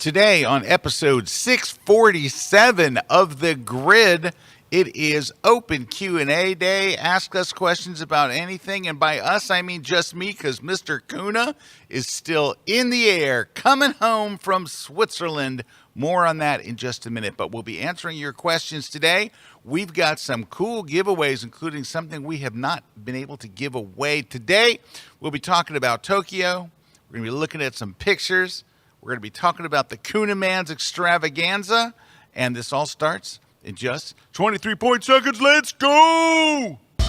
Today on episode 647 of The Grid, it is open Q&A day. Ask us questions about anything, and by us I mean just me, because Mr. KUNA is still in the air, coming home from Switzerland. More on that in just a minute, but we'll be answering your questions today. We've got some cool giveaways, including something we have not been able to give away today. We'll be talking about Tokyo. We're going to be looking at some pictures. We're going to be talking about the KUNA Man's extravaganza, and this all starts in just 23 seconds. Let's go! The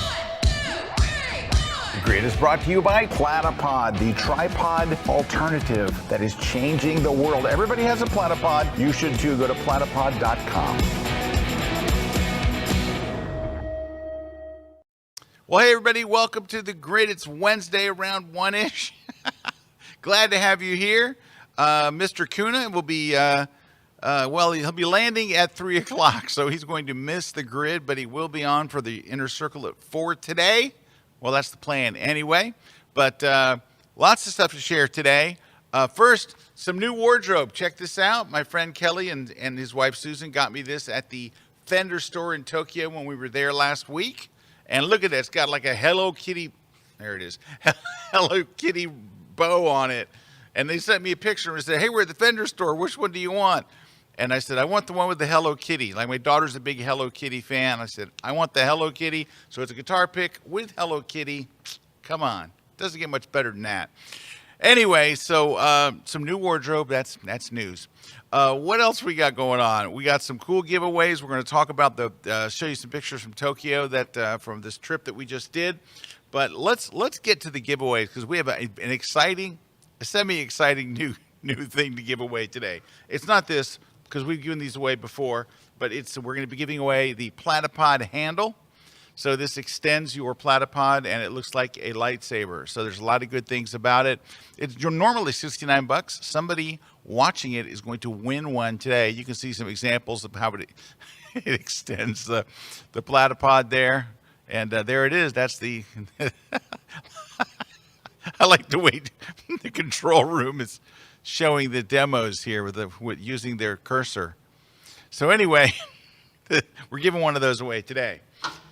Grid is brought to you by Platypod, the tripod alternative that is changing the world. Everybody has a Platypod. You should too. Go to platypod.com. Well, hey, everybody. Welcome to The Grid. It's Wednesday around 1-ish. Glad to have you here. Mr. KUNA will be, he'll be landing at 3 o'clock, so he's going to miss The Grid, but he will be on for the Inner Circle at 4 today. Well, that's the plan anyway, but lots of stuff to share today. First, some new wardrobe. Check this out. My friend Kelly and his wife Susan got me this at the Fender store in Tokyo when we were there last week. And look at this. It's got like a Hello Kitty, there it is, Hello Kitty bow on it. And they sent me a picture and said, hey, we're at the Fender store. Which one do you want? And I said, I want the one with the Hello Kitty. Like, my daughter's a big Hello Kitty fan. I said, I want the Hello Kitty. So it's a guitar pick with Hello Kitty. Come on. Doesn't get much better than that. Anyway, so some new wardrobe. That's news. What else we got going on? We got some cool giveaways. We're going to talk about show you some pictures from Tokyo from this trip that we just did. But let's get to the giveaways, because we have a semi-exciting new thing to give away today. It's not this, because we've given these away before, but we're going to be giving away the Platypod handle. So this extends your Platypod, and it looks like a lightsaber. So there's a lot of good things about it. It's normally $69. Somebody watching it is going to win one today. You can see some examples of how it extends the Platypod there. And there it is. That's the... I like the way the control room is showing the demos here with using their cursor. So anyway, we're giving one of those away today.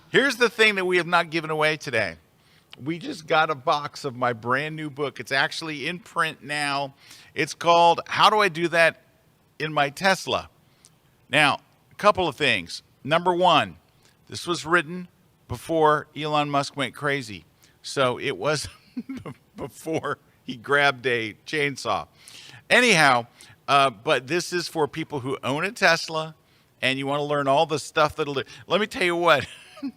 Here's the thing that we have not given away today. We just got a box of my brand new book. It's actually in print now. It's called How Do I Do That in My Tesla? Now, a couple of things. Number one, this was written before Elon Musk went crazy. So it was before he grabbed a chainsaw. Anyhow, but this is for people who own a Tesla and you want to learn all the stuff that'll do. Let me tell you what,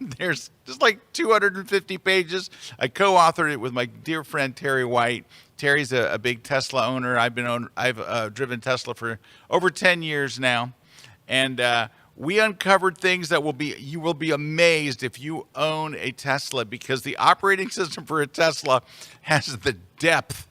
there's just like 250 pages. I co-authored it with my dear friend Terry White. Terry's a big Tesla owner. I've driven Tesla for over 10 years now. And we uncovered things that you will be amazed if you own a Tesla, because the operating system for a Tesla has the depth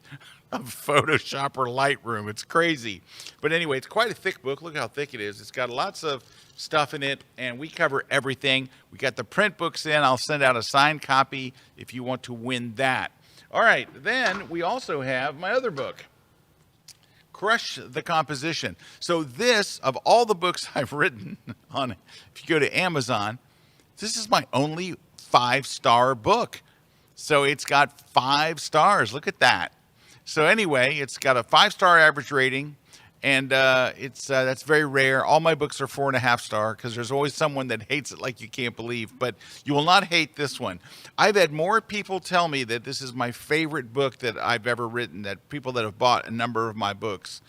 of Photoshop or Lightroom. It's crazy. But anyway, it's quite a thick book. Look how thick it is. It's got lots of stuff in it, and we cover everything. We got the print books in. I'll send out a signed copy if you want to win that. All right, then we also have my other book, Crush the Composition. So this, of all the books I've written on, if you go to Amazon, this is my only 5-star book. So it's got 5 stars. Look at that. So anyway, it's got a 5-star average rating, and that's very rare. All my books are 4.5 star, because there's always someone that hates it like you can't believe, but you will not hate this one. I've had more people tell me that this is my favorite book that I've ever written, that people that have bought a number of my books.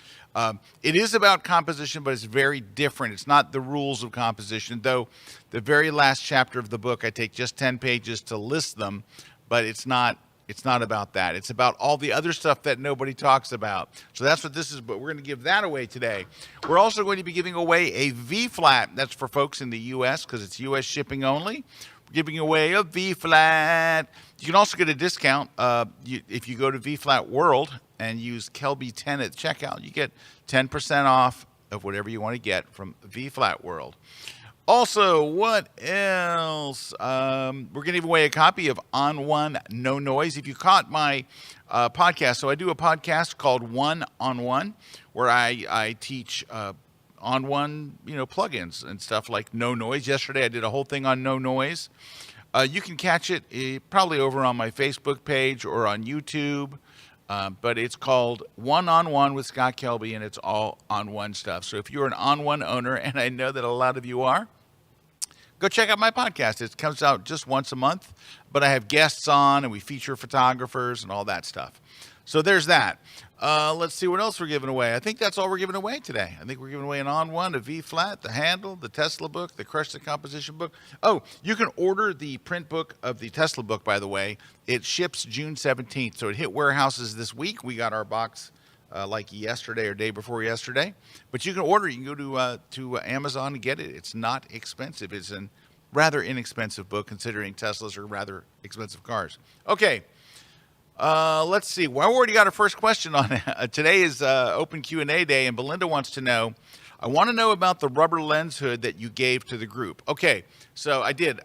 It is about composition, but it's very different. It's not the rules of composition, though the very last chapter of the book, I take just 10 pages to list them, but it's not about that. It's about all the other stuff that nobody talks about. So that's what this is, but we're going to give that away today. We're also going to be giving away a V-flat. That's for folks in the U.S. because it's U.S. shipping only. We're giving away a V-flat. You can also get a discount if you go to V-flat World and use Kelby10 at checkout. You get 10% off of whatever you want to get from V-flat World. Also, what else? We're going to give away a copy of On One No Noise. If you caught my podcast, so I do a podcast called One on One, where I teach On One, plugins and stuff like no noise. Yesterday, I did a whole thing on no noise. You can catch it probably over on my Facebook page or on YouTube. But it's called One on One with Scott Kelby, and it's all On One stuff. So if you're an On One owner, and I know that a lot of you are, go check out my podcast. It comes out just once a month, but I have guests on, and we feature photographers and all that stuff. So there's that. Let's see what else we're giving away. I think that's all we're giving away today. I think we're giving away an On One, a V flat, the handle, the Tesla book, the Crush the Composition book. Oh, you can order the print book of the Tesla book, by the way. It ships June 17th, so it hit warehouses this week. We got our box like yesterday or day before yesterday. But you can order. You can go to Amazon and get it. It's not expensive. It's a rather inexpensive book, considering Teslas are rather expensive cars. Okay. Let's see. Well, we already got our first question on it. Today is open Q&A day, and Belinda wants to know, I want to know about the rubber lens hood that you gave to the group. Okay, so I did.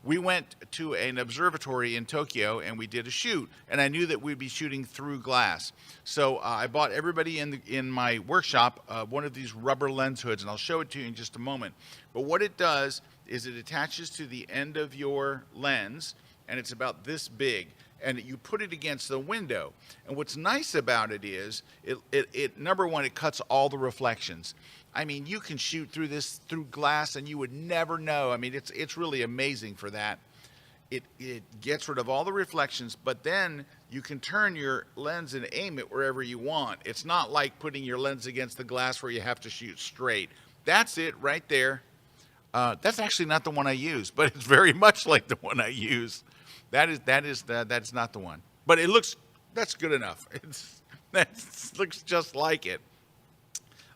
We went to an observatory in Tokyo, and we did a shoot, and I knew that we'd be shooting through glass. So I bought everybody in my workshop one of these rubber lens hoods, and I'll show it to you in just a moment. But what it does is it attaches to the end of your lens, and it's about this big. And you put it against the window. And what's nice about it is, it number one, it cuts all the reflections. I mean, you can shoot through glass, and you would never know. I mean, it's really amazing for that. It gets rid of all the reflections, but then you can turn your lens and aim it wherever you want. It's not like putting your lens against the glass where you have to shoot straight. That's it right there. That's actually not the one I use, but it's very much like the one I use. That's not the one, but that's good enough. That looks just like it.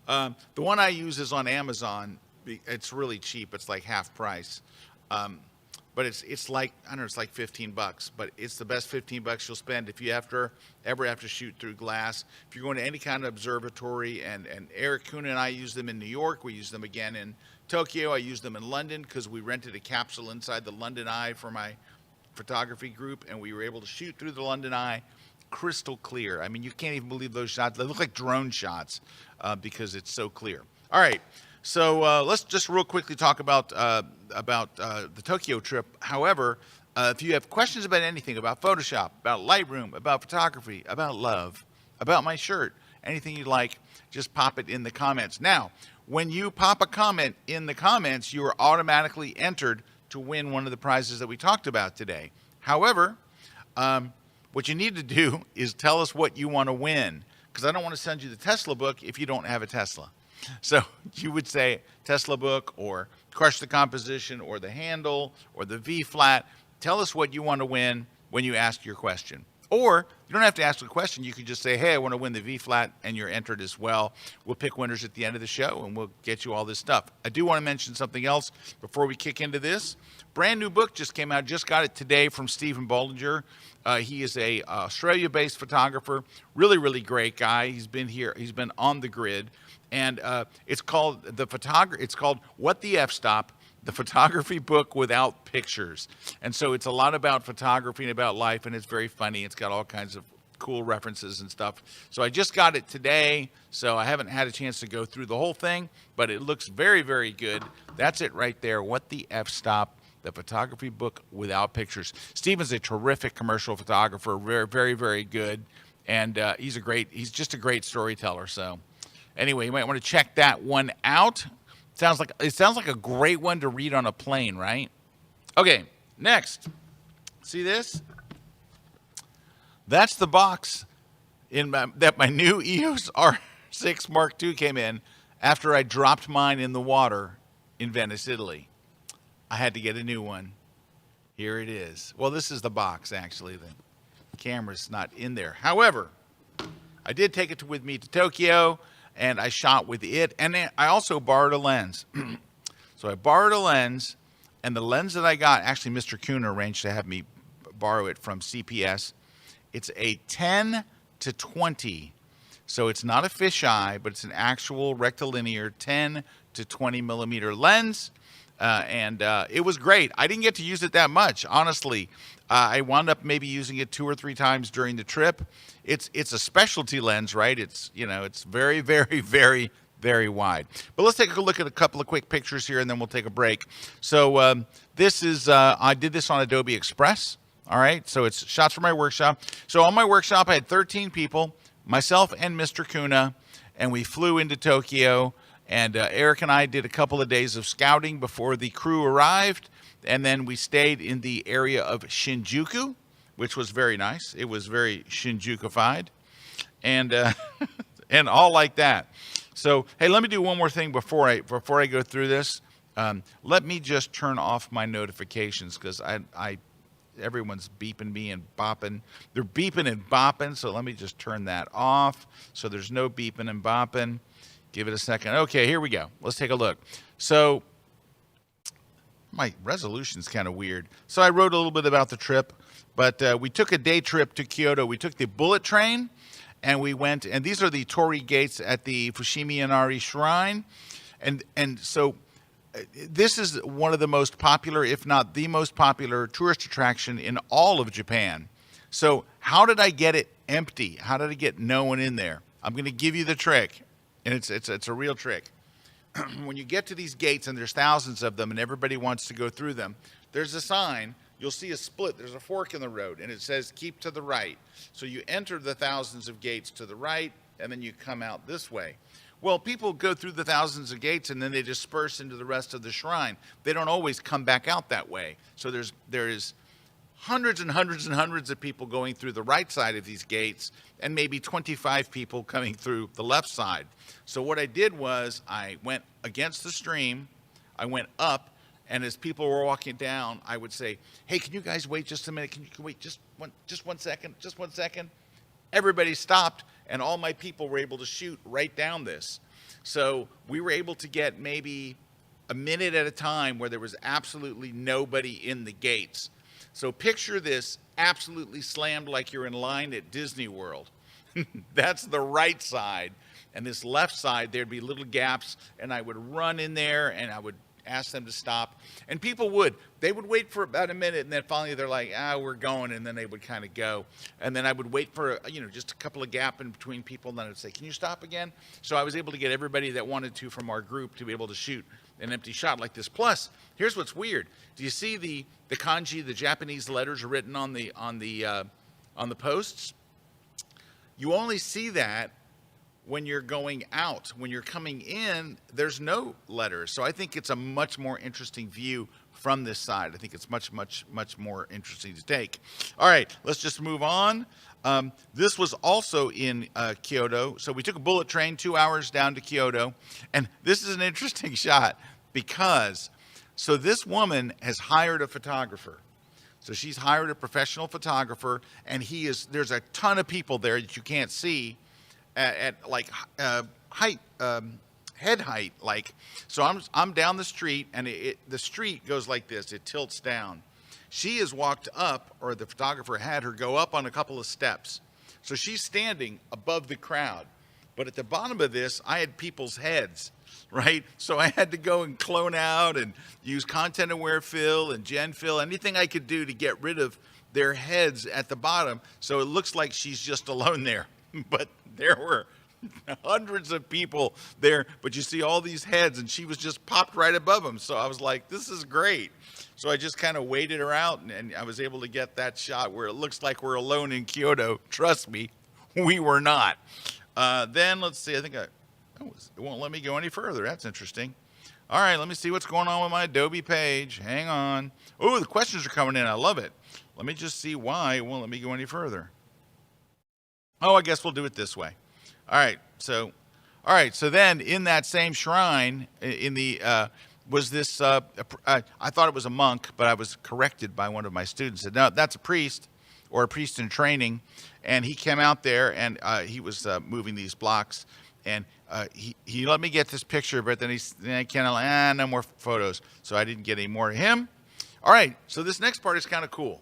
The one I use is on Amazon. It's really cheap. It's like half price. But it's like, I don't know, it's like $15, but it's the best $15 you'll spend if you ever have to shoot through glass. If you're going to any kind of observatory, and ERIK, KUNA and I use them in New York. We use them again in Tokyo. I use them in London because we rented a capsule inside the London Eye for my photography group, and we were able to shoot through the London Eye crystal clear. I mean, you can't even believe those shots. They look like drone shots because it's so clear. All right, so let's just real quickly talk about the Tokyo trip. However, if you have questions about anything, about Photoshop, about Lightroom, about photography, about love, about my shirt, anything you'd like, just pop it in the comments. Now, when you pop a comment in the comments, you are automatically entered to win one of the prizes that we talked about today. However, what you need to do is tell us what you want to win, because I don't want to send you the Tesla book if you don't have a Tesla. So you would say Tesla book, or Crush the Composition, or the handle, or the V flat. Tell us what you want to win when you ask your question. Or you don't have to ask the question. You can just say, hey, I want to win the V flat, and you're entered as well. We'll pick winners at the end of the show, and we'll get you all this stuff. I do want to mention something else before we kick into this. Brand new book just came out. Just got it today from Stephen Bollinger. He is a Australia-based photographer. Really, really great guy. He's been here. He's been on the grid. And it's called What the F Stop? The Photography Book Without Pictures. And so it's a lot about photography and about life, and it's very funny. It's got all kinds of cool references and stuff. So I just got it today, so I haven't had a chance to go through the whole thing, but it looks very, very good. That's it right there. What the F Stop? The Photography Book Without Pictures. Stephen's a terrific commercial photographer, very, very, very good, and he's just a great storyteller. So anyway, you might want to check that one out. It sounds like a great one to read on a plane, right? Okay, next. See this? That's the box that my new EOS R6 Mark II came in after I dropped mine in the water in Venice, Italy. I had to get a new one. Here it is. Well, this is the box, actually. The camera's not in there. However, I did take it with me to Tokyo, and I shot with it. And I also borrowed a lens. So I borrowed a lens, and the lens that I got, actually Mr. KUNA arranged to have me borrow it from CPS. It's a 10 to 20. So it's not a fisheye, but it's an actual rectilinear 10 to 20 millimeter lens. and it was great. I didn't get to use it that much, honestly. I wound up maybe using it 2 or 3 times during the trip. It's a specialty lens, right? It's it's very, very, very, very wide. But let's take a look at a couple of quick pictures here, and then we'll take a break. So this is I did this on Adobe Express. All right, so it's shots from my workshop. So on my workshop, I had 13 people, myself and Mr. KUNA, and we flew into Tokyo. And ERIK and I did a couple of days of scouting before the crew arrived. And then we stayed in the area of Shinjuku, which was very nice. It was very Shinjukified. And and all like that. So, hey, let me do one more thing before I go through this. Let me just turn off my notifications, because everyone's beeping me and bopping. They're beeping and bopping, so let me just turn that off so there's no beeping and bopping. Give it a second. Okay, here we go. Let's take a look. So my resolution's kind of weird. So I wrote a little bit about the trip, but we took a day trip to Kyoto. We took the bullet train, and we went, and these are the torii gates at the Fushimi Inari Shrine. And so this is one of the most popular, if not the most popular, tourist attraction in all of Japan. So how did I get it empty? How did I get no one in there? I'm going to give you the trick, and it's a real trick. When you get to these gates, and there's thousands of them, and everybody wants to go through them, there's a sign. You'll see a split. There's a fork in the road, and it says keep to the right. So you enter the thousands of gates to the right, and then you come out this way. Well, people go through the thousands of gates, and then they disperse into the rest of the shrine. They don't always come back out that way. So there is hundreds and hundreds and hundreds of people going through the right side of these gates, and maybe 25 people coming through the left side. So what I did was I went against the stream. I went up, and as people were walking down, I would say, hey, can you guys wait just a minute? Can you wait just one second? Everybody stopped, and all my people were able to shoot right down this. So we were able to get maybe a minute at a time where there was absolutely nobody in the gates. So picture this absolutely slammed like you're in line at Disney World. That's the right side. And this left side, there'd be little gaps, and I would run in there, and I would ask them to stop. And people would. They would wait for about a minute, and then finally they're like, we're going, and then they would kind of go. And then I would wait for, just a couple of gaps in between people, and then I'd say, can you stop again? So I was able to get everybody that wanted to from our group to be able to shoot an empty shot like this. Plus, here's what's weird. Do you see the kanji, the Japanese letters written on the posts? You only see that when you're going out. When you're coming in, there's no letters. So I think it's a much more interesting view from this side. I think it's much, much, much more interesting to take. All right, let's just move on. This was also in Kyoto. So we took a bullet train 2 hours down to Kyoto. And this is an interesting shot because, so this woman has hired a photographer. So she's hired a professional photographer, and there's a ton of people there that you can't see at like height, head height. Like, so I'm down the street, and the street goes like this. It tilts down. She has walked up, or the photographer had her go up on a couple of steps. So she's standing above the crowd. But at the bottom of this, I had people's heads, right? So I had to go and clone out and use content-aware fill and gen fill, anything I could do to get rid of their heads at the bottom. So it looks like she's just alone there. But there were hundreds of people there, but you see all these heads, and she was just popped right above them. So I was like, this is great. So I just kind of waited her out, and I was able to get that shot where it looks like we're alone in Kyoto. Trust me, we were not. Then let's see, I think it won't let me go any further. That's interesting. All right, let me see what's going on with my Adobe page. Hang on. Oh, the questions are coming in. I love it. Let me just see why it won't let me go any further. Oh, I guess we'll do it this way. All right, so then in that same shrine, was this, I thought it was a monk, but I was corrected by one of my students. Said, no, that's a priest, or a priest in training. And he came out there, and he was moving these blocks. And he let me get this picture, but then I kind of, no more photos. So I didn't get any more of him. All right, so this next part is kind of cool.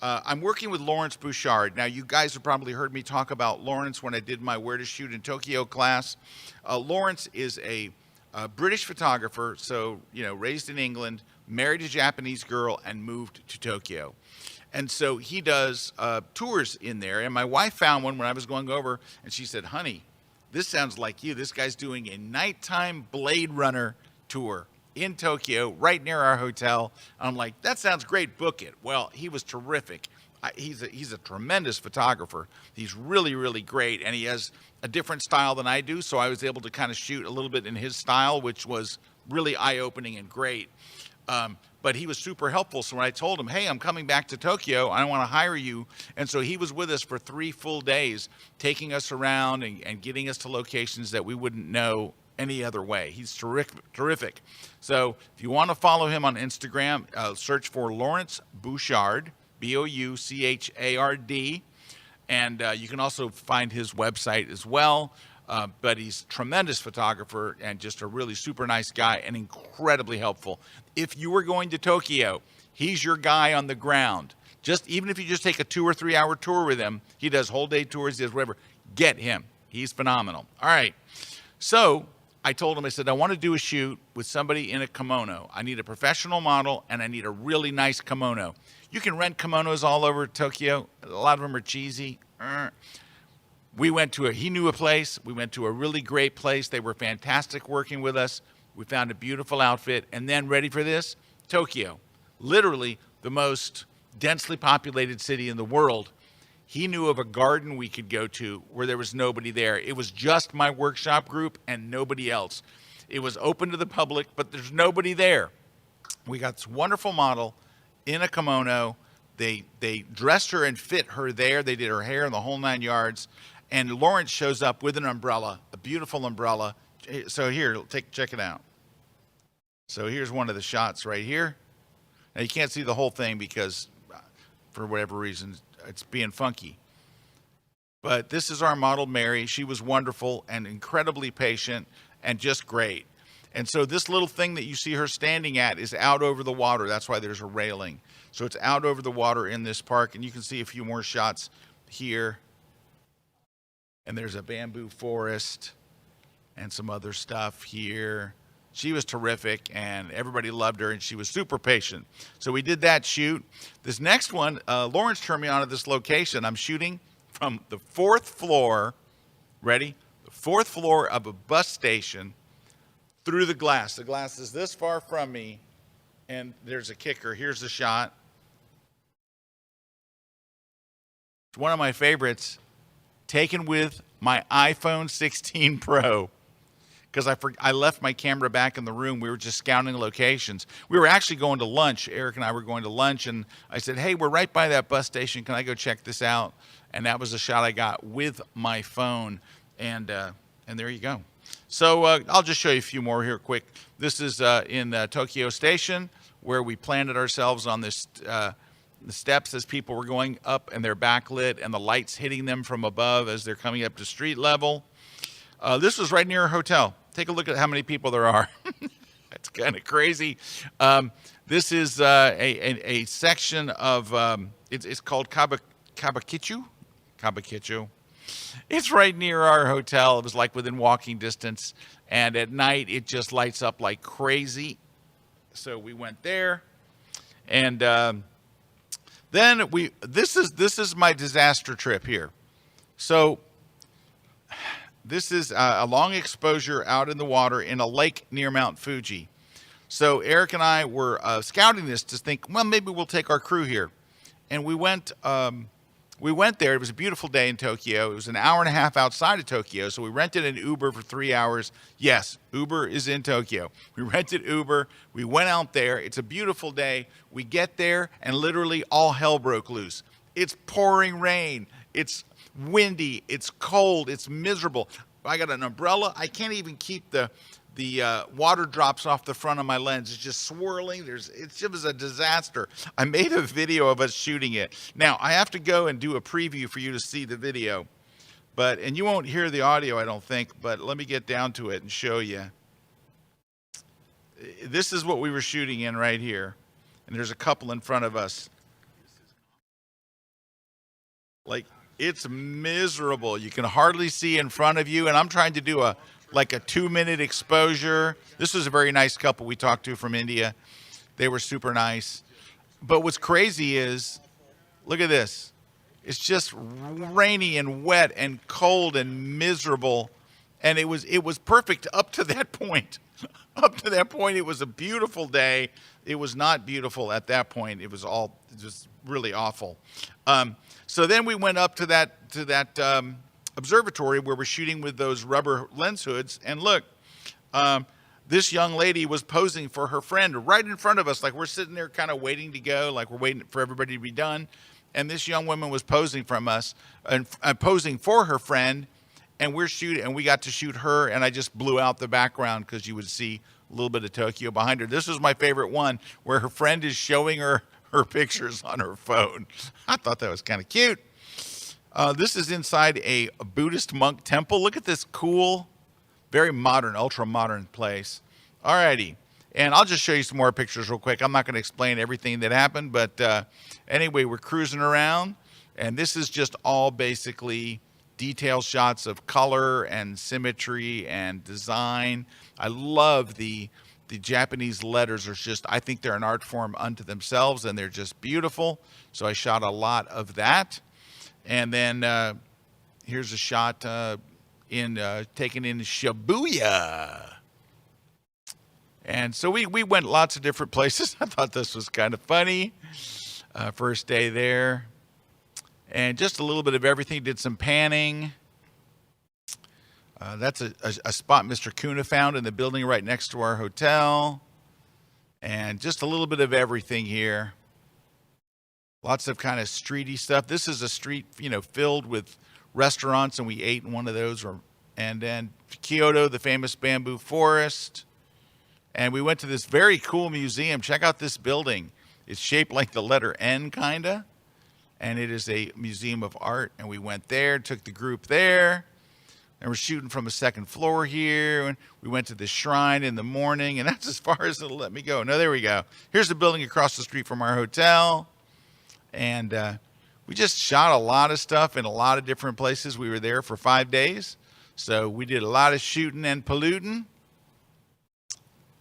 I'm working with Lawrence Bouchard. Now, you guys have probably heard me talk about Lawrence when I did my Where to Shoot in Tokyo class. Lawrence is a a British photographer, so, raised in England, married a Japanese girl, and moved to Tokyo. And so he does tours in there. And my wife found one when I was going over, and she said, honey, this sounds like you. This guy's doing a nighttime Blade Runner tour in Tokyo, right near our hotel. I'm like, that sounds great. Book it. Well, he was terrific. He's a tremendous photographer. He's really, really great. And he has a different style than I do. So I was able to kind of shoot a little bit in his style, which was really eye-opening and great. But he was super helpful. So when I told him, hey, I'm coming back to Tokyo, I want to hire you. And so he was with us for 3 full days, taking us around and getting us to locations that we wouldn't know any other way. He's terrific. So if you want to follow him on Instagram, search for Lawrence Bouchard, Bouchard. And you can also find his website as well. But he's a tremendous photographer and just a really super nice guy and incredibly helpful. If you were going to Tokyo, he's your guy on the ground. Even if you just take a 2 or 3 hour tour with him, he does whole day tours, he does whatever. Get him. He's phenomenal. All right. So I told him, I said, I want to do a shoot with somebody in a kimono. I need a professional model and I need a really nice kimono. You can rent kimonos all over Tokyo. A lot of them are cheesy. He knew a place. We went to a really great place. They were fantastic working with us. We found a beautiful outfit. And then, ready for this? Tokyo. Literally the most densely populated city in the world. He knew of a garden we could go to where there was nobody there. It was just my workshop group and nobody else. It was open to the public, but there's nobody there. We got this wonderful model in a kimono. They dressed her and fit her there. They did her hair and the whole 9 yards. And Lawrence shows up with an umbrella, a beautiful umbrella. So here, check it out. So here's one of the shots right here. Now you can't see the whole thing because for whatever reason, it's being funky. But this is our model, Mary. She was wonderful and incredibly patient and just great. And so this little thing that you see her standing at is out over the water. That's why there's a railing. So it's out over the water in this park. And you can see a few more shots here. And there's a bamboo forest and some other stuff here. She was terrific, and everybody loved her, and she was super patient. So we did that shoot. This next one, Lawrence turned me on to this location. I'm shooting from the 4th floor, ready? The 4th floor of a bus station through the glass. The glass is this far from me, and there's a kicker. Here's the shot. It's one of my favorites. Taken with my iPhone 16 Pro because I left my camera back in the room. We were just scouting locations. We were actually going to lunch. Eric and I were going to lunch, and I said, hey, we're right by that bus station. Can I go check this out? And that was a shot I got with my phone, and there you go. So I'll just show you a few more here quick. This is in Tokyo Station where we planted ourselves on this the steps as people were going up and they're backlit and the lights hitting them from above as they're coming up to street level. This was right near a hotel. Take a look at how many people there are. That's kind of crazy. This is a section of, it's called Kabukicho. It's right near our hotel. It was like within walking distance. And at night, it just lights up like crazy. So we went there. And then this is my disaster trip here. So this is a long exposure out in the water in a lake near Mount Fuji. So Eric and I were scouting this to think, well, maybe we'll take our crew here. And we went there. It was a beautiful day in Tokyo. It was an hour and a half outside of Tokyo. So we rented an Uber for 3 hours. Yes, Uber is in Tokyo. We rented Uber. We went out there. It's a beautiful day. We get there and literally all hell broke loose. It's pouring rain. It's windy. It's cold. It's miserable. I got an umbrella. I can't even keep the water drops off the front of my lens. It's just swirling. It was a disaster. I made a video of us shooting it. Now, I have to go and do a preview for you to see the video. And you won't hear the audio, I don't think, but let me get down to it and show you. This is what we were shooting in right here. And there's a couple in front of us. Like, it's miserable. You can hardly see in front of you. And I'm trying to do a like a 2-minute exposure. This was a very nice couple we talked to from India. They were super nice. But what's crazy is, look at this. It's just rainy and wet and cold and miserable. And it was perfect up to that point. Up to that point, it was a beautiful day. It was not beautiful at that point. It was all just really awful. So then we went up to that observatory where we're shooting with those rubber lens hoods. And look, this young lady was posing for her friend right in front of us. Like we're sitting there kind of waiting to go, like we're waiting for everybody to be done. And this young woman was posing from us and posing for her friend. And we're shooting, and we got to shoot her, and I just blew out the background because you would see a little bit of Tokyo behind her. This was my favorite one, where her friend is showing her pictures on her phone. I thought that was kind of cute. This is inside a Buddhist monk temple. Look at this cool, very modern, ultra-modern place. All righty. And I'll just show you some more pictures real quick. I'm not going to explain everything that happened, but anyway, we're cruising around, and this is just all basically detail shots of color and symmetry and design. I love the Japanese letters. Are just, I think they're an art form unto themselves, and they're just beautiful. So I shot a lot of that. And then here's a shot taken in Shibuya. And so we went lots of different places. I thought this was kind of funny. First day there. And just a little bit of everything. Did some panning. That's a spot Mr. KUNA found in the building right next to our hotel. And just a little bit of everything here. Lots of kind of streety stuff. This is a street, filled with restaurants, and we ate in one of those. And then Kyoto, the famous bamboo forest. And we went to this very cool museum. Check out this building. It's shaped like the letter N, kind of. And it is a museum of art. And we went there, took the group there. And we're shooting from a second floor here. And we went to the shrine in the morning. And that's as far as it'll let me go. No, there we go. Here's the building across the street from our hotel. And we just shot a lot of stuff in a lot of different places. We were there for 5 days. So we did a lot of shooting and polluting.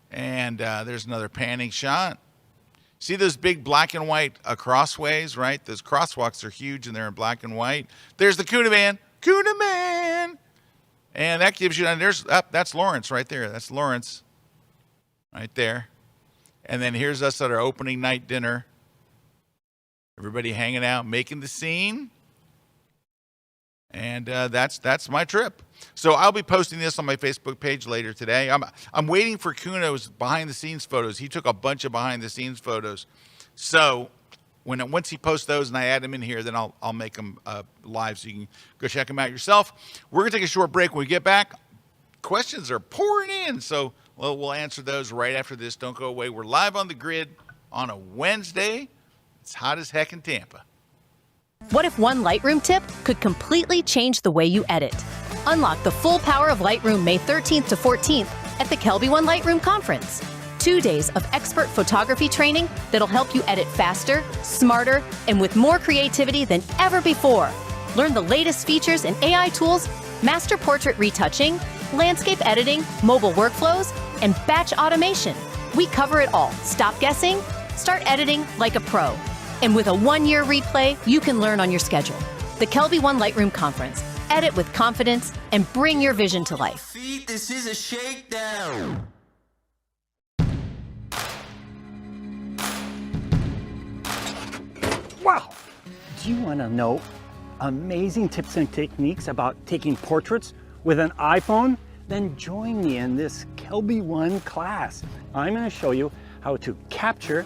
And there's another panning shot. See those big black and white crossways, right? Those crosswalks are huge, and they're in black and white. There's the KUNA man. KUNA man! And that gives you, and that's Lawrence right there. That's Lawrence right there. And then here's us at our opening night dinner. Everybody hanging out, making the scene. And that's my trip. So I'll be posting this on my Facebook page later today. I'm waiting for KUNA's behind the scenes photos. He took a bunch of behind the scenes photos. So once he posts those and I add them in here, then I'll make them live so you can go check them out yourself. We're gonna take a short break. When we get back, questions are pouring in. So we'll answer those right after this. Don't go away. We're live on the grid on a Wednesday. It's hot as heck in Tampa. What if one Lightroom tip could completely change the way you edit? Unlock the full power of Lightroom May 13th to 14th at the KelbyOne Lightroom Conference. 2 days of expert photography training that'll help you edit faster, smarter, and with more creativity than ever before. Learn the latest features and AI tools, master portrait retouching, landscape editing, mobile workflows, and batch automation. We cover it all. Stop guessing, start editing like a pro. And with a 1-year replay, you can learn on your schedule. The KelbyOne Lightroom Conference. Edit with confidence and bring your vision to life. This is a shakedown. Wow! Do you want to know amazing tips and techniques about taking portraits with an iPhone? Then join me in this KelbyOne class. I'm going to show you how to capture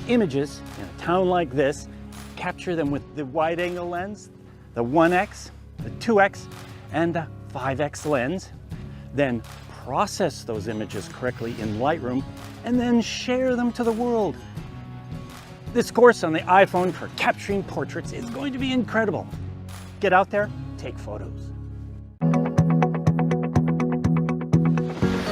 images in a town like this, capture them with the wide angle lens, the 1x, the 2x, and the 5x lens, then process those images correctly in Lightroom, and then share them to the world. This course on the iPhone for capturing portraits is going to be incredible. Get out there, take photos.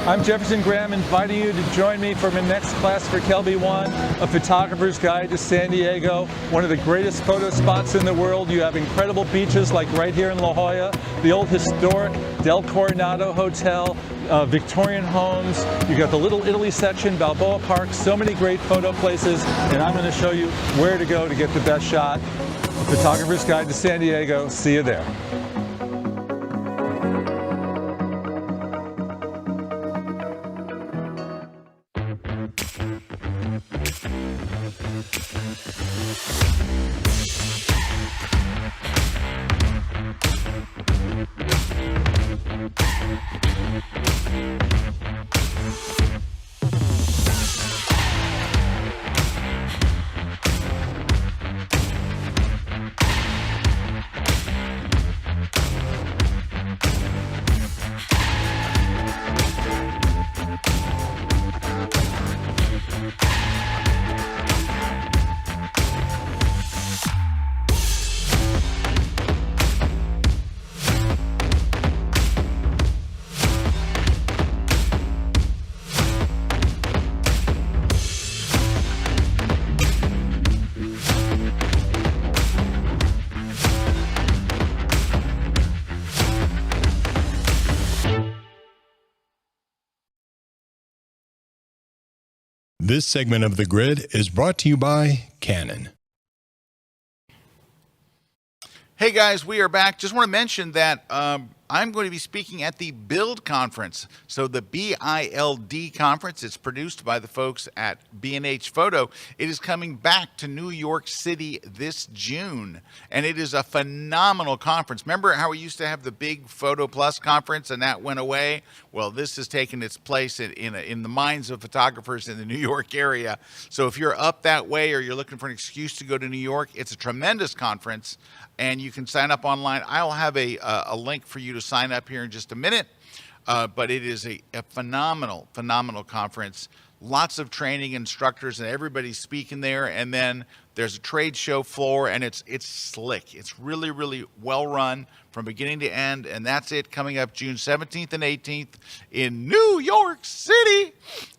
I'm Jefferson Graham, inviting you to join me for my next class for KelbyOne, a photographer's guide to San Diego, one of the greatest photo spots in the world. You have incredible beaches like right here in La Jolla, the old historic Del Coronado Hotel, Victorian homes. You got the Little Italy section, Balboa Park, so many great photo places, and I'm going to show you where to go to get the best shot. A photographer's guide to San Diego. See you there. This segment of The Grid is brought to you by Canon. Hey guys, we are back. Just want to mention that I'm going to be speaking at the Build Conference. So the BILD Conference, it's produced by the folks at B&H Photo. It is coming back to New York City this June, and it is a phenomenal conference. Remember how we used to have the big Photo Plus conference and that went away? Well, this has taken its place in the minds of photographers in the New York area. So if you're up that way or you're looking for an excuse to go to New York, it's a tremendous conference. And you can sign up online. I'll have a link for you to sign up here in just a minute. But it is a phenomenal, phenomenal conference. Lots of training instructors and everybody's speaking there. And then there's a trade show floor, and it's slick. It's really, really well run from beginning to end. And that's it, coming up June 17th and 18th in New York City.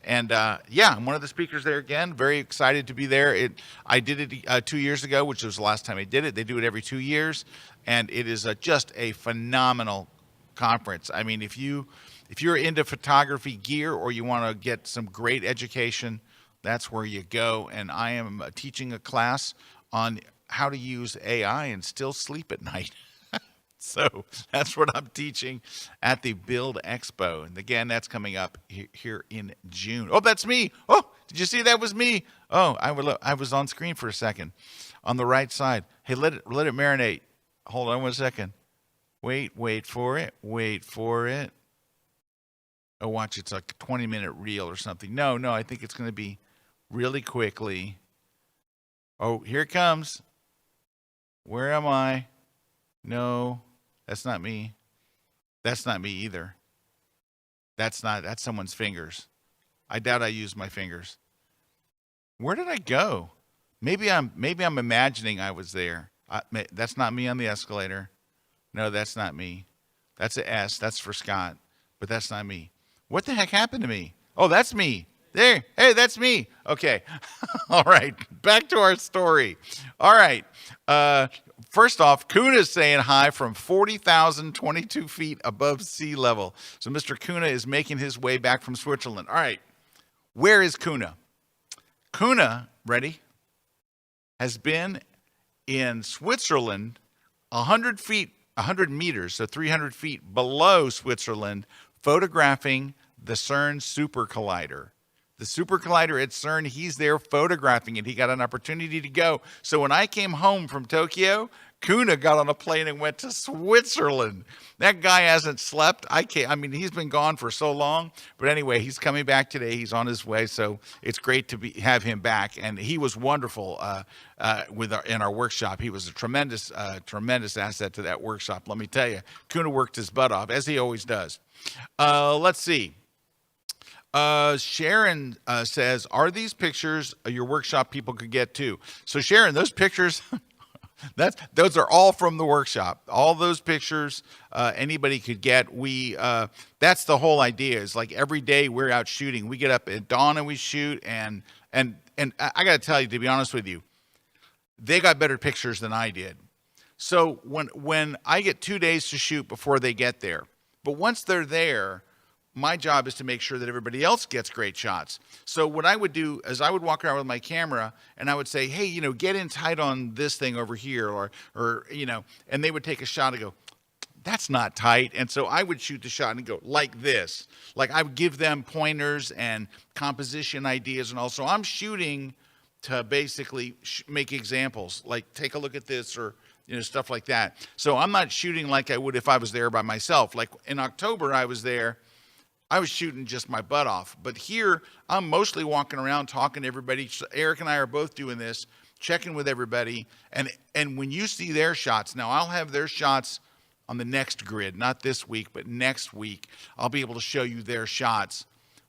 And yeah, I'm one of the speakers there again. Very excited to be there. I did it 2 years ago, which was the last time I did it. They do it every 2 years, and it is just a phenomenal conference. I mean, if you're into photography gear or you want to get some great education, that's where you go. And I am teaching a class on how to use AI and still sleep at night. So that's what I'm teaching at the Build Expo. And again, that's coming up here in June. Oh, that's me. Oh, did you see that was me? Oh, I was on screen for a second on the right side. Hey, let it marinate. Hold on 1 second. Wait for it. Wait for it. Oh, watch, it's like a 20-minute reel or something. No, I think it's going to be really quickly. Oh, here it comes. Where am I? No, that's not me. That's not me either. That's someone's fingers. I doubt I used my fingers. Where did I go? Maybe I'm imagining I was there. That's not me on the escalator. No, that's not me. That's a S. That's for Scott. But that's not me. What the heck happened to me? Oh, that's me. There. Hey, that's me. Okay. All right. Back to our story. All right. First off, KUNA is saying hi from 40,022 feet above sea level. So Mr. KUNA is making his way back from Switzerland. All right. Where is KUNA? KUNA, ready, has been in Switzerland 100 meters, so 300 feet below Switzerland, photographing the CERN Super Collider. The Super Collider at CERN, he's there photographing it. He got an opportunity to go. So when I came home from Tokyo, KUNA got on a plane and went to Switzerland. That guy hasn't slept. I mean, he's been gone for so long. But anyway, he's coming back today. He's on his way. So it's great to have him back. And he was wonderful in our workshop. He was a tremendous asset to that workshop. Let me tell you, KUNA worked his butt off, as he always does. Let's see. Sharon says, are these pictures your workshop people could get too? So Sharon, those pictures, Those are all from the workshop. All those pictures anybody could get. That's the whole idea. Is like every day we're out shooting. We get up at dawn and we shoot. And I got to tell you, to be honest with you, they got better pictures than I did. So when I get 2 days to shoot before they get there, but once they're there, my job is to make sure that everybody else gets great shots. So what I would do is I would walk around with my camera and I would say, hey, get in tight on this thing over here, or and they would take a shot and go, that's not tight. And so I would shoot the shot and go like this. Like I would give them pointers and composition ideas and all. So I'm shooting to basically make examples, like take a look at this, or stuff like that. So I'm not shooting like I would if I was there by myself. Like in October, I was there. I was shooting just my butt off. But here, I'm mostly walking around talking to everybody. Eric and I are both doing this, checking with everybody. And when you see their shots, now I'll have their shots on the next grid, not this week, but next week, I'll be able to show you their shots.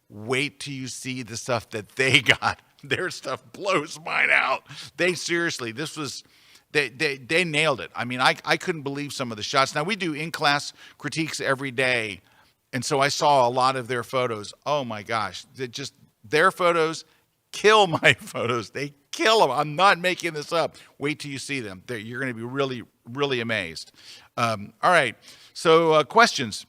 Wait till you see the stuff that they got. Their stuff blows mine out. They seriously, they nailed it. I mean, I couldn't believe some of the shots. Now, we do in-class critiques every day, and so I saw a lot of their photos. Oh, my gosh. Their photos kill my photos. They kill them. I'm not making this up. Wait till you see them. You're going to be really, really amazed. All right. So questions.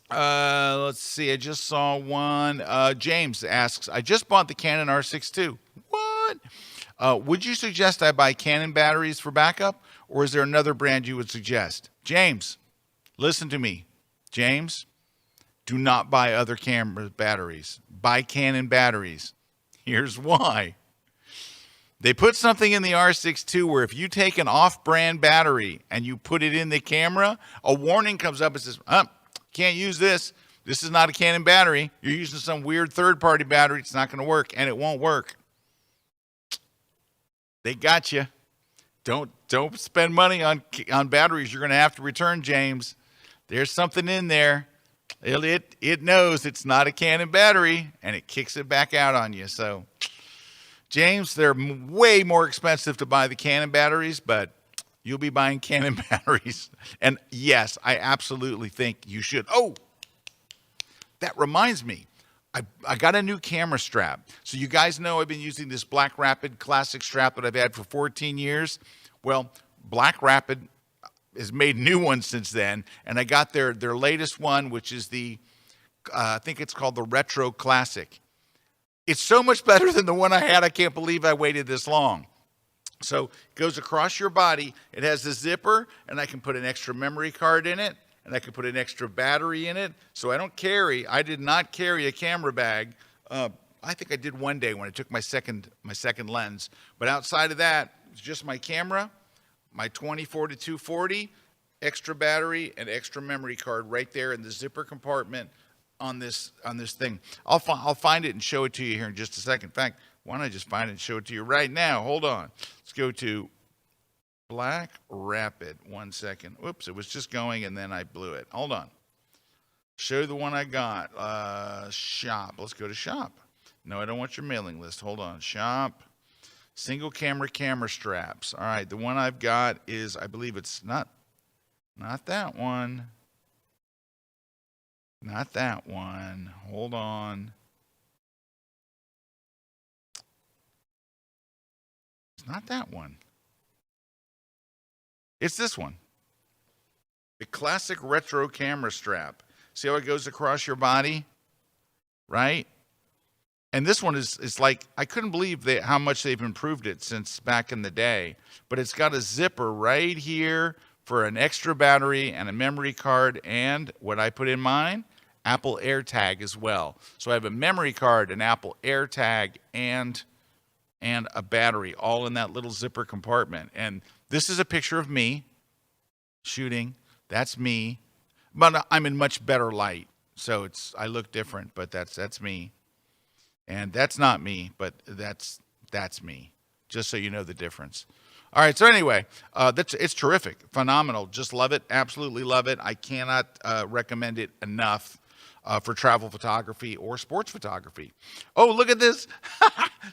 Let's see. I just saw one. James asks, I just bought the Canon R6 II. What? Would you suggest I buy Canon batteries for backup, or is there another brand you would suggest? James, listen to me. James, do not buy other camera batteries. Buy Canon batteries. Here's why. They put something in the R6 II where if you take an off-brand battery and you put it in the camera, a warning comes up and says, can't use this. This is not a Canon battery. You're using some weird third-party battery. It's not going to work, and it won't work. They got you. Don't spend money on batteries you're going to have to return, James. There's something in there. It knows it's not a Canon battery, and it kicks it back out on you. So, James, they're way more expensive to buy the Canon batteries, but you'll be buying Canon batteries. And yes, I absolutely think you should. Oh, that reminds me. I got a new camera strap. So you guys know I've been using this Black Rapid classic strap that I've had for 14 years. Well, Black Rapid has made new ones since then, and I got their latest one, which is the, I think it's called the Retro Classic. It's so much better than the one I had. I can't believe I waited this long. So it goes across your body. It has a zipper, and I can put an extra memory card in it, and I can put an extra battery in it. So I did not carry a camera bag. I think I did one day when I took my second lens. But outside of that, it's just my camera, my 24 to 240, extra battery, and extra memory card right there in the zipper compartment on this thing. I'll find it and show it to you here in just a second. In fact, why don't I just find it and show it to you right now? Hold on. Let's go to Black Rapid. 1 second. Oops, it was just going and then I blew it. Hold on. Show you the one I got. Shop. Let's go to shop. No, I don't want your mailing list. Hold on. Shop. Single camera straps. All right, the one I've got is, I believe it's not that one. Not that one. Hold on. It's not that one. It's this one. The classic retro camera strap. See how it goes across your body? Right? And this one is like, I couldn't believe how much they've improved it since back in the day. But it's got a zipper right here for an extra battery and a memory card, and what I put in mine, Apple AirTag as well. So I have a memory card, an Apple AirTag, and a battery all in that little zipper compartment. And this is a picture of me shooting. That's me. But I'm in much better light. So I look different, but that's me. And that's not me, but that's me. Just so you know the difference. All right, so anyway, it's terrific, phenomenal. Just love it, absolutely love it. I cannot recommend it enough for travel photography or sports photography. Oh, look at this.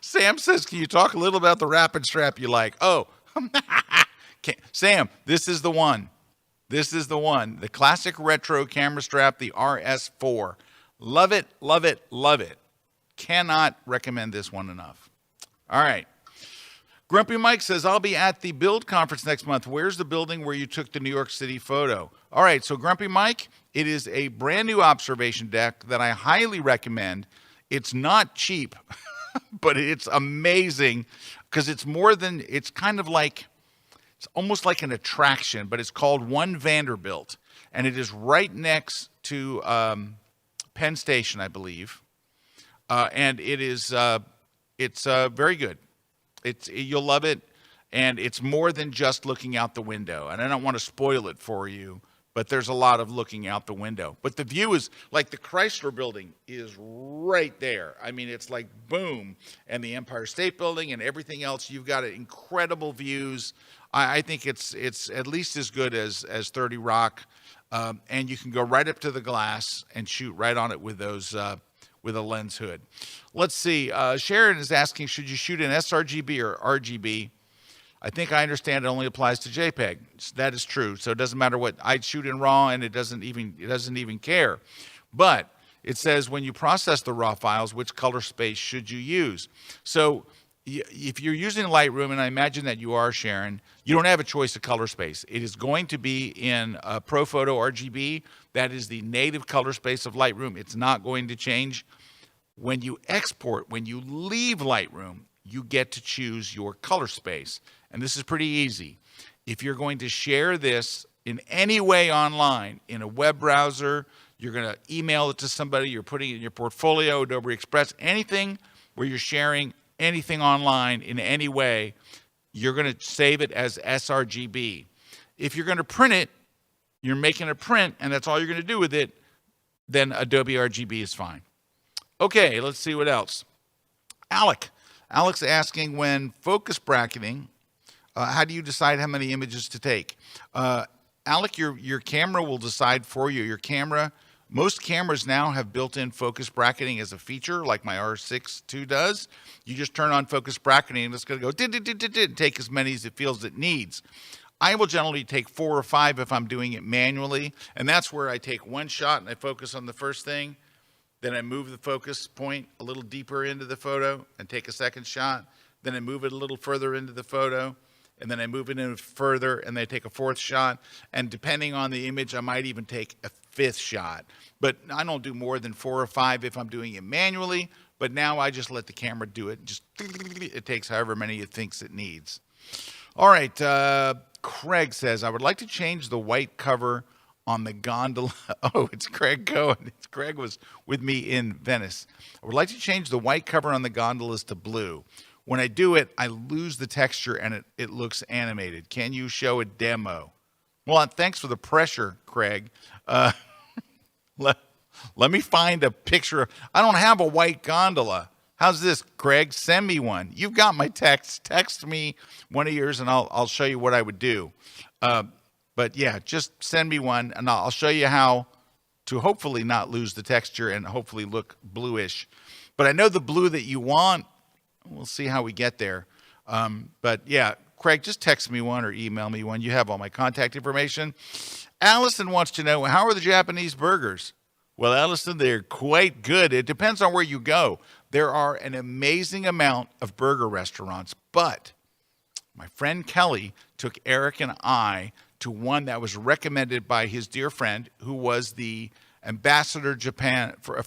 Sam says, can you talk a little about the Rapid strap you like? Oh, Sam, this is the one. This is the one. The classic retro camera strap, the RS4. Love it, love it, love it. Cannot recommend this one enough. All right. Grumpy Mike says, I'll be at the Build conference next month. Where's the building where you took the New York City photo? All right, so Grumpy Mike, it is a brand new observation deck that I highly recommend. It's not cheap, but it's amazing because it's kind of like, it's almost like an attraction, but it's called One Vanderbilt. And it is right next to Penn Station, I believe. And it's very good. You'll love it, and it's more than just looking out the window. And I don't want to spoil it for you, but there's a lot of looking out the window. But the view is like the Chrysler Building is right there. I mean, it's like boom, and the Empire State Building and everything else. You've got incredible views. I think it's at least as good as 30 Rock, and you can go right up to the glass and shoot right on it with those. With a lens hood. Let's see. Sharon is asking, should you shoot in sRGB or RGB? I think I understand it only applies to JPEG. That is true. So it doesn't matter what I'd shoot in RAW, and it doesn't even care. But it says when you process the RAW files, which color space should you use? So if you're using Lightroom, and I imagine that you are, Sharon, you don't have a choice of color space. It is going to be in ProPhoto RGB. That is the native color space of Lightroom. It's not going to change. When you export, when you leave Lightroom, you get to choose your color space. And this is pretty easy. If you're going to share this in any way online, in a web browser, you're going to email it to somebody, you're putting it in your portfolio, Adobe Express, anything where you're sharing anything online in any way, you're going to save it as sRGB. If you're going to print it, you're making a print, and that's all you're going to do with it, then Adobe RGB is fine. Okay, let's see what else. Alex asking, when focus bracketing, how do you decide how many images to take? Alec, your camera will decide for you. Most cameras now have built-in focus bracketing as a feature, like my R6 II does. You just turn on focus bracketing, and it's going to go take as many as it feels it needs. I will generally take 4 or 5 if I'm doing it manually, and that's where I take one shot and I focus on the first thing. Then I move the focus point a little deeper into the photo and take a second shot. Then I move it a little further into the photo, and then I move it in further, and then I take a 4th shot. And depending on the image, I might even take a 5th shot. But I don't do more than 4 or 5 if I'm doing it manually. But now I just let the camera do it. It takes however many it thinks it needs. All right, Craig says, I would like to change the white cover on the gondola. Oh, it's Craig Cohen. Craig was with me in Venice. I would like to change the white cover on the gondolas to blue. When I do it, I lose the texture and it looks animated. Can you show a demo? Well, thanks for the pressure, Craig. Let me find a picture. I don't have a white gondola. How's this, Craig? Send me one. You've got my text. Text me one of yours, and I'll show you what I would do. But yeah, just send me one, and I'll show you how to hopefully not lose the texture and hopefully look bluish. But I know the blue that you want. We'll see how we get there. But yeah, Craig, just text me one or email me one. You have all my contact information. Allison wants to know, how are the Japanese burgers? Well, Allison, they're quite good. It depends on where you go. There are an amazing amount of burger restaurants, but my friend Kelly took ERIK and I to one that was recommended by his dear friend, who was the ambassador Japan for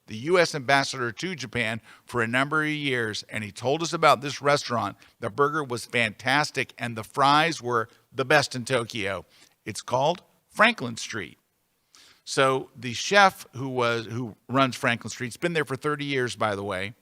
the U.S. ambassador to Japan for a number of years, and he told us about this restaurant. The burger was fantastic, and the fries were the best in Tokyo. It's called Franklin Street. So the chef who runs Franklin Street, he's been there for 30 years, by the way,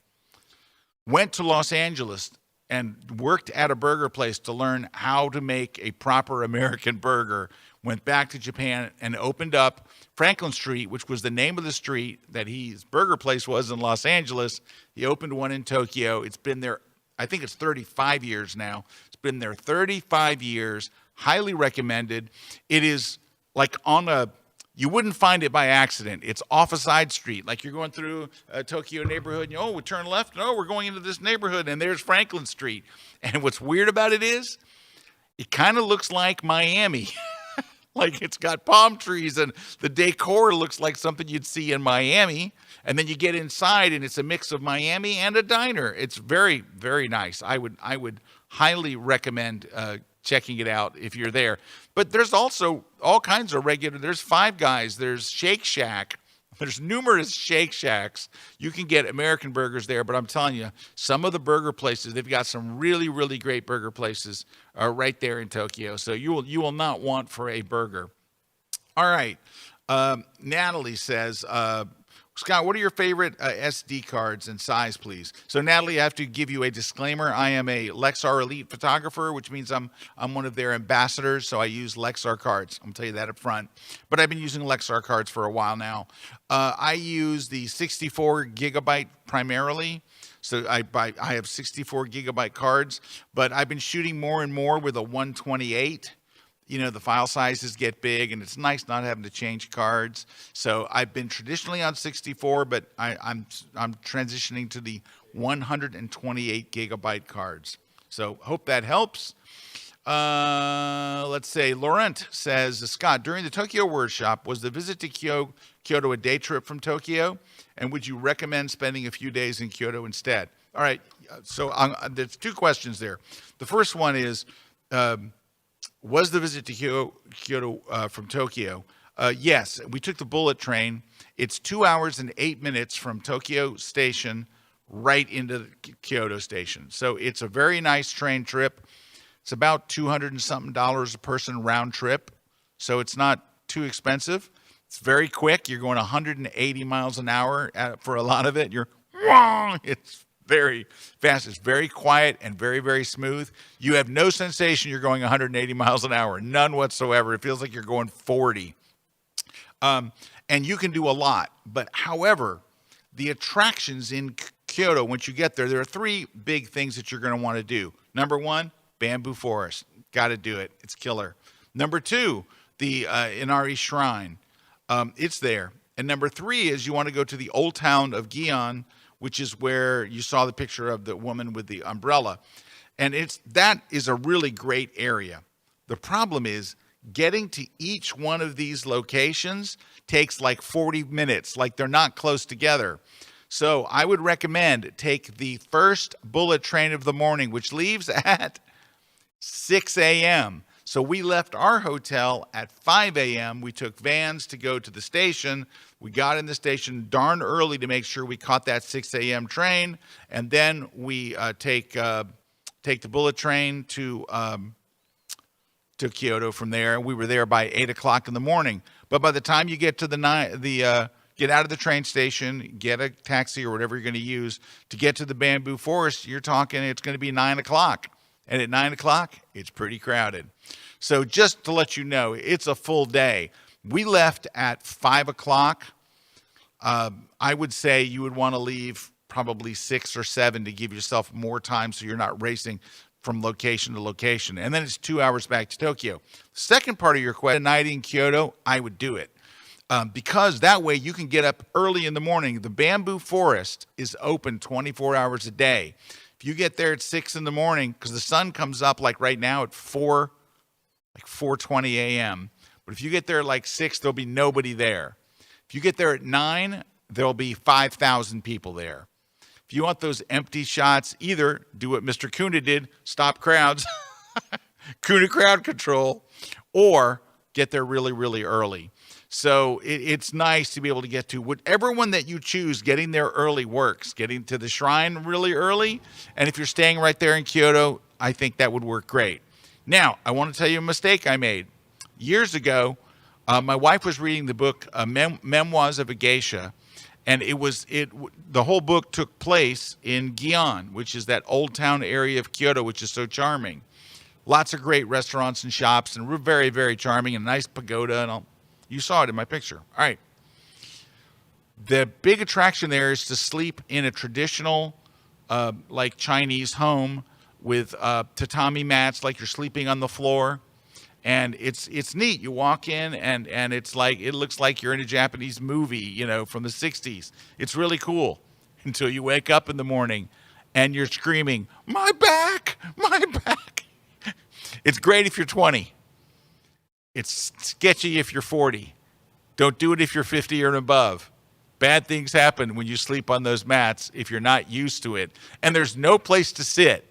went to Los Angeles and worked at a burger place to learn how to make a proper American burger, went back to Japan and opened up Franklin Street, which was the name of the street that his burger place was in Los Angeles. He opened one in Tokyo. It's been there, I think it's 35 years now. It's been there 35 years, highly recommended. It is like you wouldn't find it by accident. It's off a side street. Like you're going through a Tokyo neighborhood, and we turn left, and we're going into this neighborhood, and there's Franklin Street. And what's weird about it is, it kind of looks like Miami. Like it's got palm trees and the decor looks like something you'd see in Miami. And then you get inside and it's a mix of Miami and a diner. It's very, very nice. I would highly recommend checking it out if you're there. But there's also all kinds of there's Five Guys, there's Shake Shack. There's numerous Shake Shacks. You can get American burgers there, but I'm telling you, some of the burger places, they've got some really, really great burger places right there in Tokyo. So you will not want for a burger. All right. Natalie says, Scott, what are your favorite SD cards and size, please? So, Natalie, I have to give you a disclaimer. I am a Lexar Elite photographer, which means I'm one of their ambassadors, so I use Lexar cards. I'm going to tell you that up front. But I've been using Lexar cards for a while now. I use the 64 gigabyte primarily. So I have 64 gigabyte cards, but I've been shooting more and more with a 128. You know, the file sizes get big, and it's nice not having to change cards. So I've been traditionally on 64, but I'm transitioning to the 128 gigabyte cards. So hope that helps. Let's say Laurent says, Scott, during the Tokyo workshop, was the visit to Kyoto a day trip from Tokyo? And would you recommend spending a few days in Kyoto instead? All right, so there's two questions there. The first one is, was the visit to Kyoto from Tokyo? Yes, we took the bullet train. It's 2 hours and 8 minutes from Tokyo Station right into the Kyoto Station. So it's a very nice train trip. It's about $200 and something a person round trip. So it's not too expensive. It's very quick. You're going 180 miles an hour for a lot of it. It's very fast. It's very quiet and very, very smooth. You have no sensation you're going 180 miles an hour. None whatsoever. It feels like you're going 40. And you can do a lot. But however, the attractions in Kyoto, once you get there, there are three big things that you're going to want to do. Number one, bamboo forest. Got to do it. It's killer. Number two, the Inari Shrine. It's there. And number three is you want to go to the old town of Gion, which is where you saw the picture of the woman with the umbrella. And that is a really great area. The problem is getting to each one of these locations takes like 40 minutes, like they're not close together. So I would recommend take the first bullet train of the morning, which leaves at 6 a.m. So we left our hotel at 5 a.m. We took vans to go to the station. We got in the station darn early to make sure we caught that 6 a.m. train. And then we take the bullet train to Kyoto from there. We were there by 8 o'clock in the morning. But by the time you get to get out of the train station, get a taxi or whatever you're going to use to get to the bamboo forest, you're talking it's going to be 9 o'clock. And at 9 o'clock, it's pretty crowded. So just to let you know, it's a full day. We left at 5 o'clock. I would say you would want to leave probably 6 or 7 to give yourself more time so you're not racing from location to location. And then it's 2 hours back to Tokyo. Second part of your question, night in Kyoto, I would do it. Because that way you can get up early in the morning. The bamboo forest is open 24 hours a day. If you get there at 6 in the morning, because the sun comes up like right now at 4:20 a.m. But if you get there at like 6, there'll be nobody there. If you get there at 9, there'll be 5,000 people there. If you want those empty shots, either do what Mr. KUNA did, stop crowds, KUNA crowd control, or get there really, really early. So it's nice to be able to get to whatever one that you choose. Getting there early works. Getting to the shrine really early. And if you're staying right there in Kyoto, I think that would work great. Now, I want to tell you a mistake I made. Years ago, my wife was reading the book Memoirs of a Geisha. And the whole book took place in Gion, which is that old town area of Kyoto, which is so charming. Lots of great restaurants and shops, and we're very, very charming, and a nice pagoda and all. You saw it in my picture. All right. The big attraction there is to sleep in a traditional, like Chinese home with tatami mats, like you're sleeping on the floor. And it's neat. You walk in and it looks like you're in a Japanese movie, from the 60s. It's really cool until you wake up in the morning and you're screaming, "My back, my back." It's great if you're 20. It's sketchy if you're 40. Don't do it if you're 50 or above. Bad things happen when you sleep on those mats if you're not used to it. And there's no place to sit.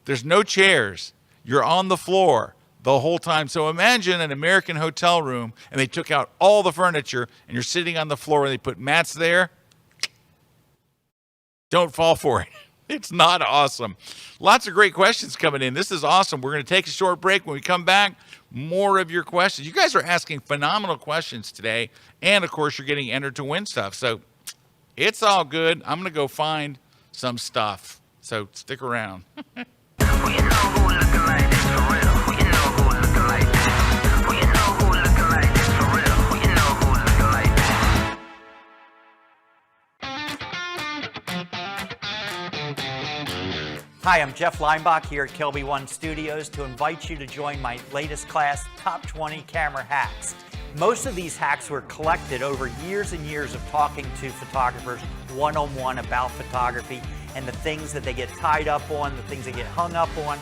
There's no chairs. You're on the floor the whole time. So imagine an American hotel room and they took out all the furniture and you're sitting on the floor and they put mats there. Don't fall for it. It's not awesome. Lots of great questions coming in. This is awesome. We're going to take a short break. When we come back, more of your questions. You guys are asking phenomenal questions today. And, of course, you're getting entered to win stuff. So it's all good. I'm going to go find some stuff. So stick around. Hi, I'm Jeff Leinbach here at KelbyOne Studios to invite you to join my latest class, Top 20 Camera Hacks. Most of these hacks were collected over years and years of talking to photographers one-on-one about photography and the things that they get tied up on, the things they get hung up on,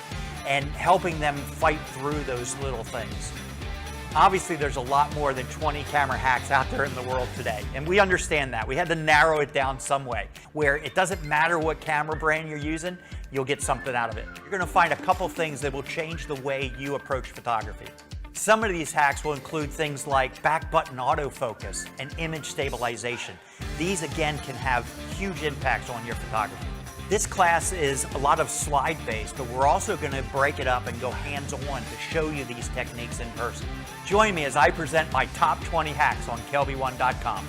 and helping them fight through those little things. Obviously, there's a lot more than 20 camera hacks out there in the world today, and we understand that. We had to narrow it down some way, where it doesn't matter what camera brand you're using, you'll get something out of it. You're gonna find a couple things that will change the way you approach photography. Some of these hacks will include things like back button autofocus and image stabilization. These, again, can have huge impacts on your photography. This class is a lot of slide-based, but we're also going to break it up and go hands-on to show you these techniques in person. Join me as I present my top 20 hacks on KelbyOne.com.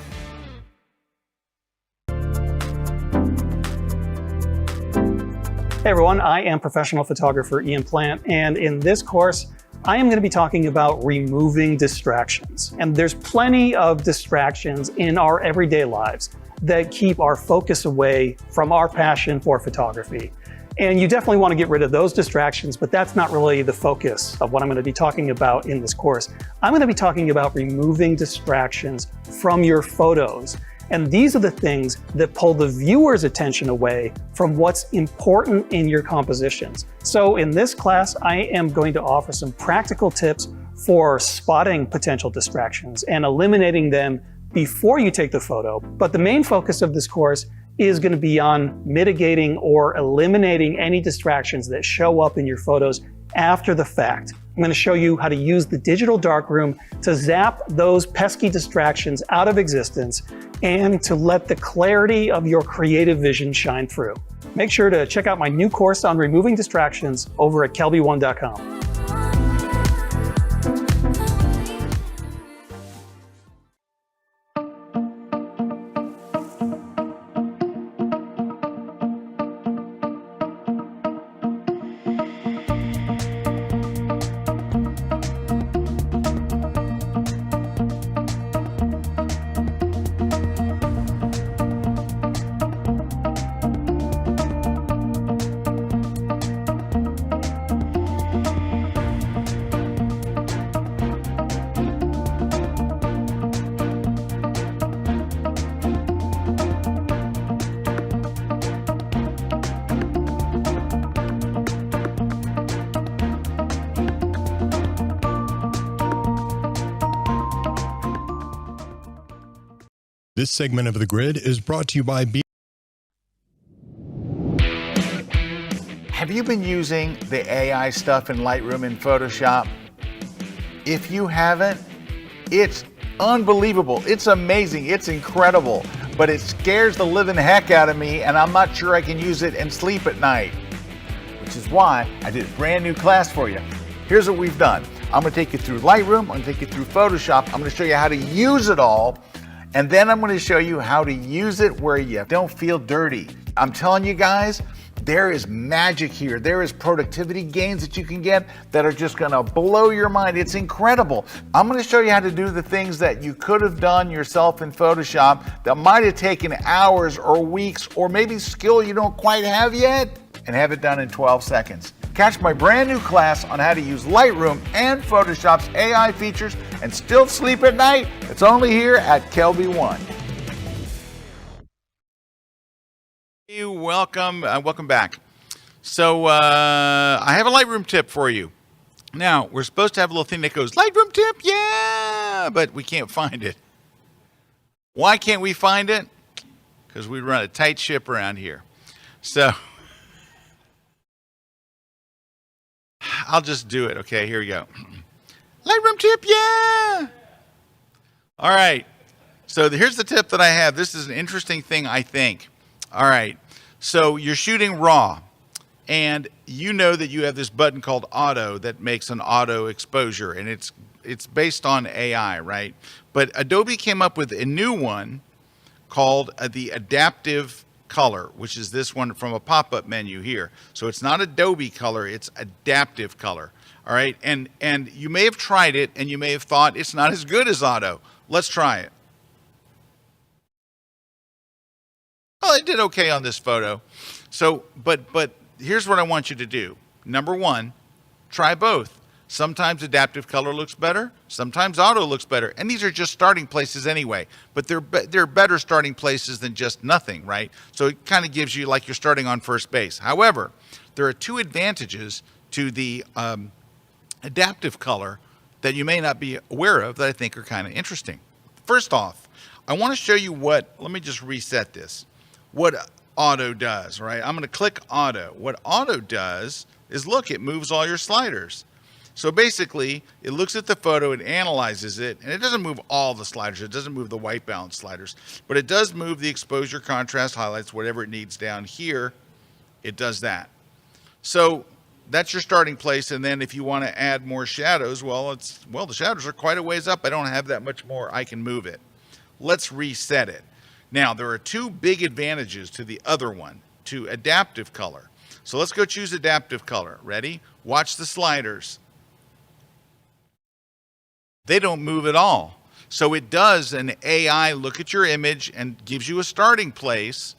Hey everyone, I am professional photographer Ian Plant, and in this course, I am going to be talking about removing distractions. And there's plenty of distractions in our everyday lives that keep our focus away from our passion for photography. And you definitely want to get rid of those distractions, but that's not really the focus of what I'm going to be talking about in this course. I'm going to be talking about removing distractions from your photos. And these are the things that pull the viewer's attention away from what's important in your compositions. So in this class, I am going to offer some practical tips for spotting potential distractions and eliminating them before you take the photo. But the main focus of this course is going to be on mitigating or eliminating any distractions that show up in your photos after the fact. I'm going to show you how to use the digital darkroom to zap those pesky distractions out of existence and to let the clarity of your creative vision shine through. Make sure to check out my new course on removing distractions over at KelbyOne.com. This segment of The Grid is brought to you by Have you been using the AI stuff in Lightroom and Photoshop? If you haven't, it's unbelievable. It's amazing. It's incredible. But it scares the living heck out of me, and I'm not sure I can use it and sleep at night. Which is why I did a brand new class for you. Here's what we've done. I'm going to take you through Lightroom. I'm going to take you through Photoshop. I'm going to show you how to use it all. And then I'm going to show you how to use it where you don't feel dirty. I'm telling you guys, there is magic here. There is productivity gains that you can get that are just going to blow your mind. It's incredible. I'm going to show you how to do the things that you could have done yourself in Photoshop that might have taken hours or weeks or maybe skill you don't quite have yet, and have it done in 12 seconds. Catch my brand new class on how to use Lightroom and Photoshop's AI features and still sleep at night. It's only here at KelbyOne. Hey, welcome back. So I have a Lightroom tip for you. Now, we're supposed to have a little thing that goes, Lightroom tip, yeah, but we can't find it. Why can't we find it? Because we run a tight ship around here. So I'll just do it. Okay, here we go. Lightroom tip, yeah. All right. So here's the tip that I have. This is an interesting thing, I think. All right. So you're shooting raw, and you know that you have this button called auto that makes an auto exposure, and it's based on AI, right? But Adobe came up with a new one called the adaptive color, which is this one from a pop-up menu here. So it's not Adobe color, it's adaptive color. All right, and you may have tried it and you may have thought it's not as good as auto. Let's try it. Well, it did okay on this photo. So, but here's what I want you to do. Number one, try both. Sometimes adaptive color looks better, sometimes auto looks better, and these are just starting places anyway, but they're better starting places than just nothing, right? So it kind of gives you like you're starting on first base. However, there are two advantages to the adaptive color that you may not be aware of that I think are kind of interesting. First off, I want to show you let me just reset this, what auto does, right? I'm going to click auto. What auto does is, look, it moves all your sliders. So basically, it looks at the photo, it analyzes it, and it doesn't move all the sliders. It doesn't move the white balance sliders, but it does move the exposure, contrast, highlights, whatever it needs down here. It does that. So that's your starting place, and then if you want to add more shadows, well, the shadows are quite a ways up. I don't have that much more. I can move it. Let's reset it. Now, there are two big advantages to the other one, to adaptive color. So let's go choose adaptive color. Ready? Watch the sliders. They don't move at all. So it does an AI look at your image and gives you a starting place,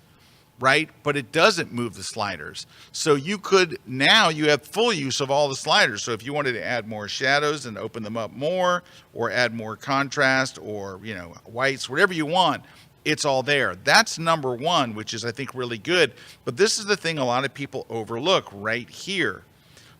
right? But it doesn't move the sliders. So you have full use of all the sliders. So if you wanted to add more shadows and open them up more, or add more contrast, or whites, whatever you want, it's all there. That's number one, which is, I think, really good. But this is the thing a lot of people overlook right here.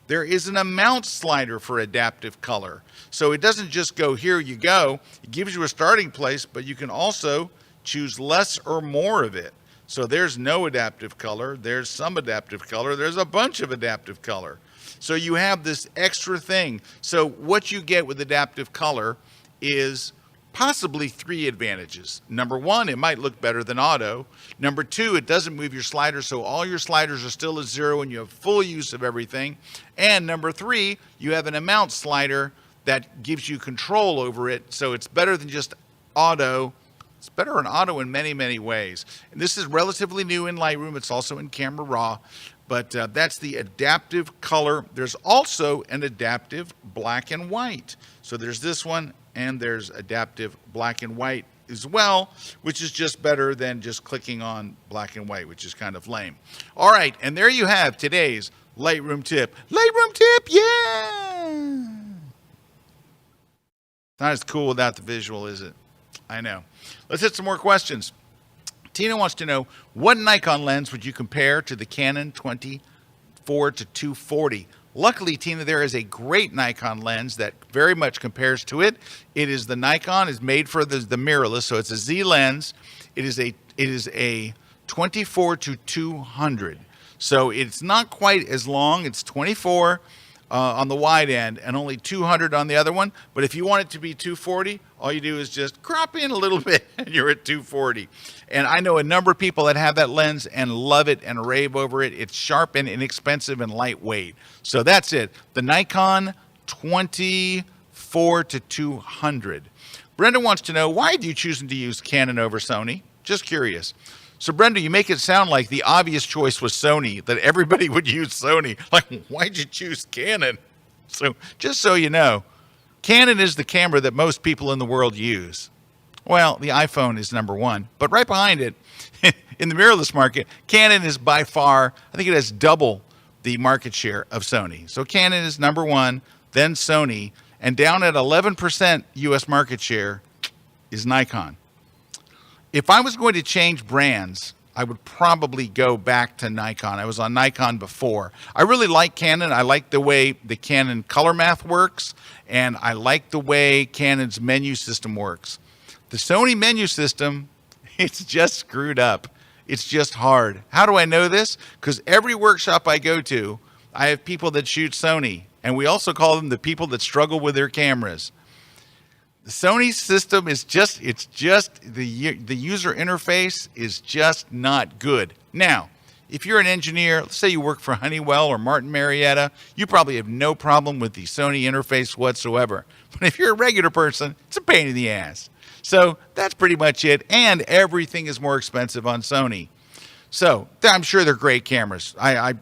There is an amount slider for adaptive color. So it doesn't just go, here you go. It gives you a starting place, but you can also choose less or more of it. So there's no adaptive color. There's some adaptive color. There's a bunch of adaptive color. So you have this extra thing. So what you get with adaptive color is possibly three advantages. Number one, it might look better than auto. Number two, it doesn't move your sliders, so all your sliders are still at zero and you have full use of everything. And number three, you have an amount slider that gives you control over it, so it's better than just auto. It's better in auto in many, many ways. And this is relatively new in Lightroom. It's also in Camera Raw, but that's the adaptive color. There's also an adaptive black and white. So there's this one, and there's adaptive black and white as well, which is just better than just clicking on black and white, which is kind of lame. All right, and there you have today's Lightroom tip. Lightroom tip, yeah! Not as cool without the visual, is it? I know. Let's hit some more questions. Tina wants to know, what Nikon lens would you compare to the Canon 24 to 240? Luckily, Tina, there is a great Nikon lens that very much compares to it. It is the Nikon is made for the mirrorless, so it's a Z lens. It is a 24 to 200. So it's not quite as long. It's 24 on the wide end and only 200 on the other one. But if you want it to be 240, all you do is just crop in a little bit and you're at 240. And I know a number of people that have that lens and love it and rave over it. It's sharp and inexpensive and lightweight. So that's it. The Nikon 24 to 200. Brenda wants to know, why are you choosing to use Canon over Sony? Just curious. So Brenda, you make it sound like the obvious choice was Sony, that everybody would use Sony. Like, why'd you choose Canon? So just so you know, Canon is the camera that most people in the world use. Well, the iPhone is number one, but right behind it, in the mirrorless market, Canon is by far, I think it has double the market share of Sony. So Canon is number one, then Sony, and down at 11% US market share is Nikon. If I was going to change brands, I would probably go back to Nikon. I was on Nikon before. I really like Canon. I like the way the Canon color math works, and I like the way Canon's menu system works. The Sony menu system, it's just screwed up. It's just hard. How do I know this? Because every workshop I go to, I have people that shoot Sony, and we also call them the people that struggle with their cameras. The Sony system is just the user interface is just not good. Now, if you're an engineer, let's say you work for Honeywell or Martin Marietta, you probably have no problem with the Sony interface whatsoever. But if you're a regular person, it's a pain in the ass. So that's pretty much it. And everything is more expensive on Sony. So I'm sure they're great cameras. I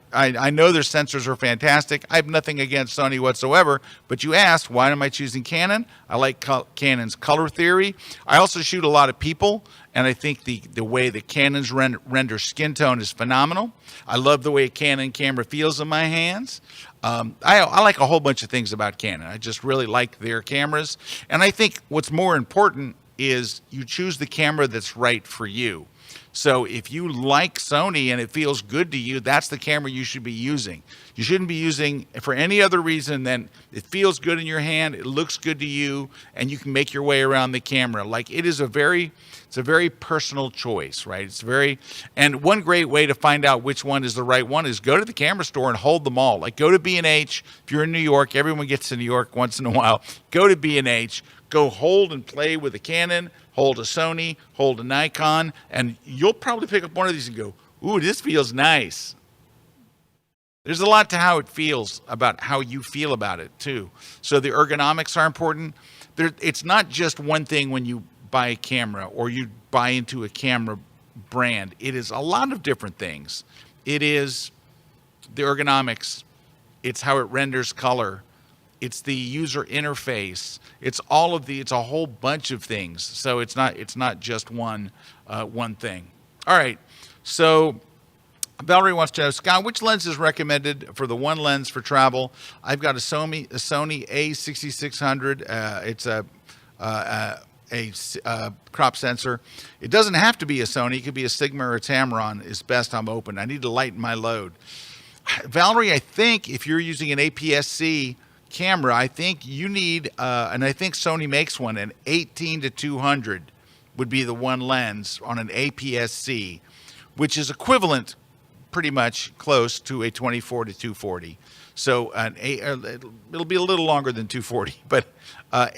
know their sensors are fantastic. I have nothing against Sony whatsoever, but you asked, why am I choosing Canon? I like Canon's color theory. I also shoot a lot of people, and I think the way that Canon's render skin tone is phenomenal. I love the way a Canon camera feels in my hands. I like a whole bunch of things about Canon. I just really like their cameras. And I think what's more important is you choose the camera that's right for you. So if you like Sony and it feels good to you, that's the camera you should be using. You shouldn't be using for any other reason than it feels good in your hand, it looks good to you, and you can make your way around the camera. Like it's a very personal choice, right? And one great way to find out which one is the right one is go to the camera store and hold them all. Like go to B&H. If you're in New York, everyone gets to New York once in a while. Go to B&H, go hold and play with a Canon, hold a Sony, hold a Nikon, and you'll probably pick up one of these and go, ooh, this feels nice. There's a lot to how it feels about how you feel about it, too. So the ergonomics are important. It's not just one thing when you buy a camera or you buy into a camera brand. It is a lot of different things. It is the ergonomics. It's how it renders color. It's the user interface. It's a whole bunch of things. So it's not just one thing. All right. So Valerie wants to know, Scott, which lens is recommended for the one lens for travel? I've got a Sony A6600. It's a crop sensor. It doesn't have to be a Sony. It could be a Sigma or a Tamron is best. I'm open. I need to lighten my load. Valerie, I think if you're using an APS-C camera, I think you need, and I think Sony makes one, an 18-200 would be the one lens on an APS-C, which is equivalent pretty much close to a 24-240. So it'll be a little longer than 240, but get an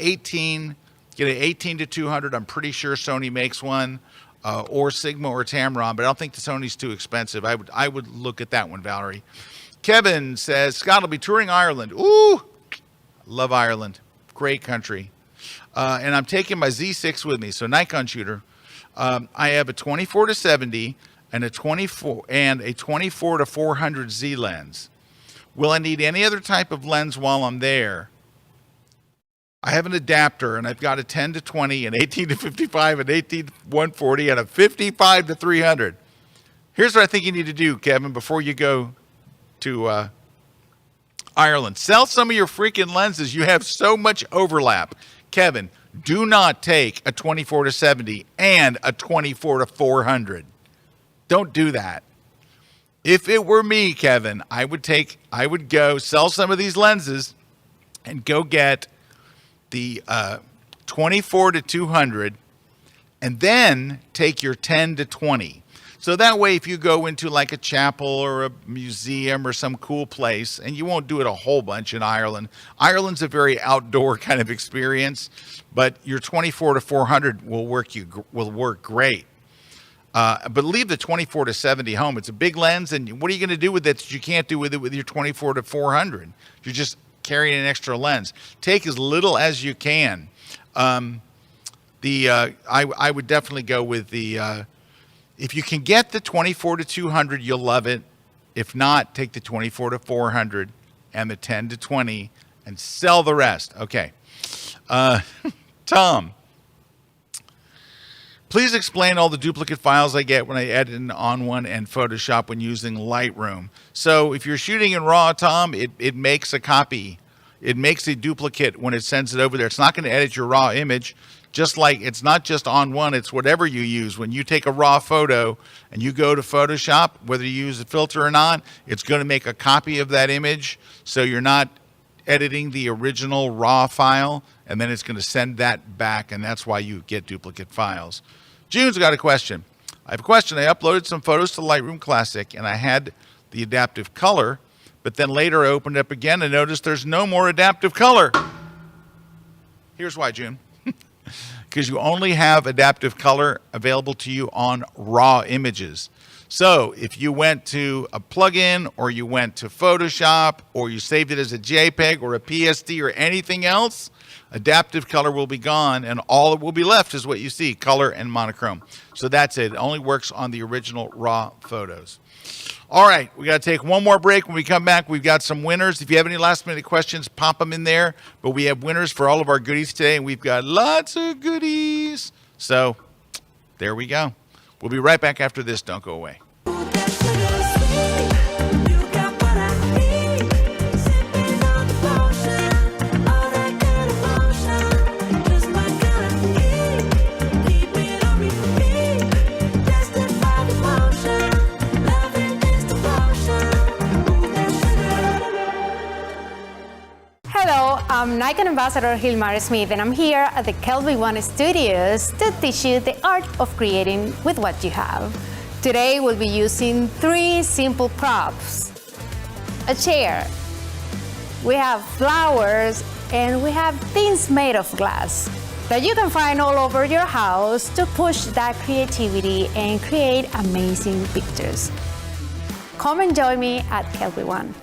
18-200. I'm pretty sure Sony makes one, or Sigma or Tamron, but I don't think the Sony's too expensive. I would look at that one, Valerie. Kevin says, Scott will be touring Ireland. Ooh! Love Ireland. Great country. And I'm taking my Z6 with me, so Nikon shooter. I have a 24-70 and a 24-400 Z lens. Will I need any other type of lens while I'm there? I have an adapter, and I've got a 10-20, an 18-55, an 18-140, and a 55-300. Here's what I think you need to do, Kevin, before you go to Ireland. Sell some of your freaking lenses. You have so much overlap. Kevin, do not take a 24-70 and a 24-400. Don't do that. If it were me, Kevin, I would go sell some of these lenses and go get the 24-200 and then take your 10-20. So that way, if you go into like a chapel or a museum or some cool place, and you won't do it a whole bunch in Ireland. Ireland's a very outdoor kind of experience, but your 24-400 will work great. But leave the 24-70 home. It's a big lens, and what are you going to do with it that you can't do with it with your 24-400? You're just carrying an extra lens. Take as little as you can. I would definitely go with the. If you can get the 24-200, you'll love it. If not, take the 24-400 and the 10-20 and sell the rest. Okay. Tom, please explain all the duplicate files I get when I edit in On1 and Photoshop when using Lightroom. So if you're shooting in RAW, Tom, it makes a copy. It makes a duplicate when it sends it over there. It's not going to edit your RAW image. Just like it's not just on one, it's whatever you use. When you take a raw photo and you go to Photoshop, whether you use a filter or not, it's going to make a copy of that image. So you're not editing the original raw file, and then it's going to send that back, and that's why you get duplicate files. June's got a question. I have a question. I uploaded some photos to Lightroom Classic, and I had the adaptive color, but then later I opened it up again and noticed there's no more adaptive color. Here's why, June. Because you only have adaptive color available to you on raw images. So if you went to a plugin, or you went to Photoshop, or you saved it as a JPEG or a PSD or anything else, adaptive color will be gone, and all that will be left is what you see, color and monochrome. So that's it. It only works on the original raw photos. All right, we got to take one more break. When we come back, we've got some winners. If you have any last-minute questions, pop them in there. But we have winners for all of our goodies today, and we've got lots of goodies. So there we go. We'll be right back after this. Don't go away. Hello, I'm Nikon Ambassador Hilmar Smith, and I'm here at the KelbyOne Studios to teach you the art of creating with what you have. Today we'll be using 3 simple props. A chair, we have flowers, and we have things made of glass that you can find all over your house to push that creativity and create amazing pictures. Come and join me at KelbyOne.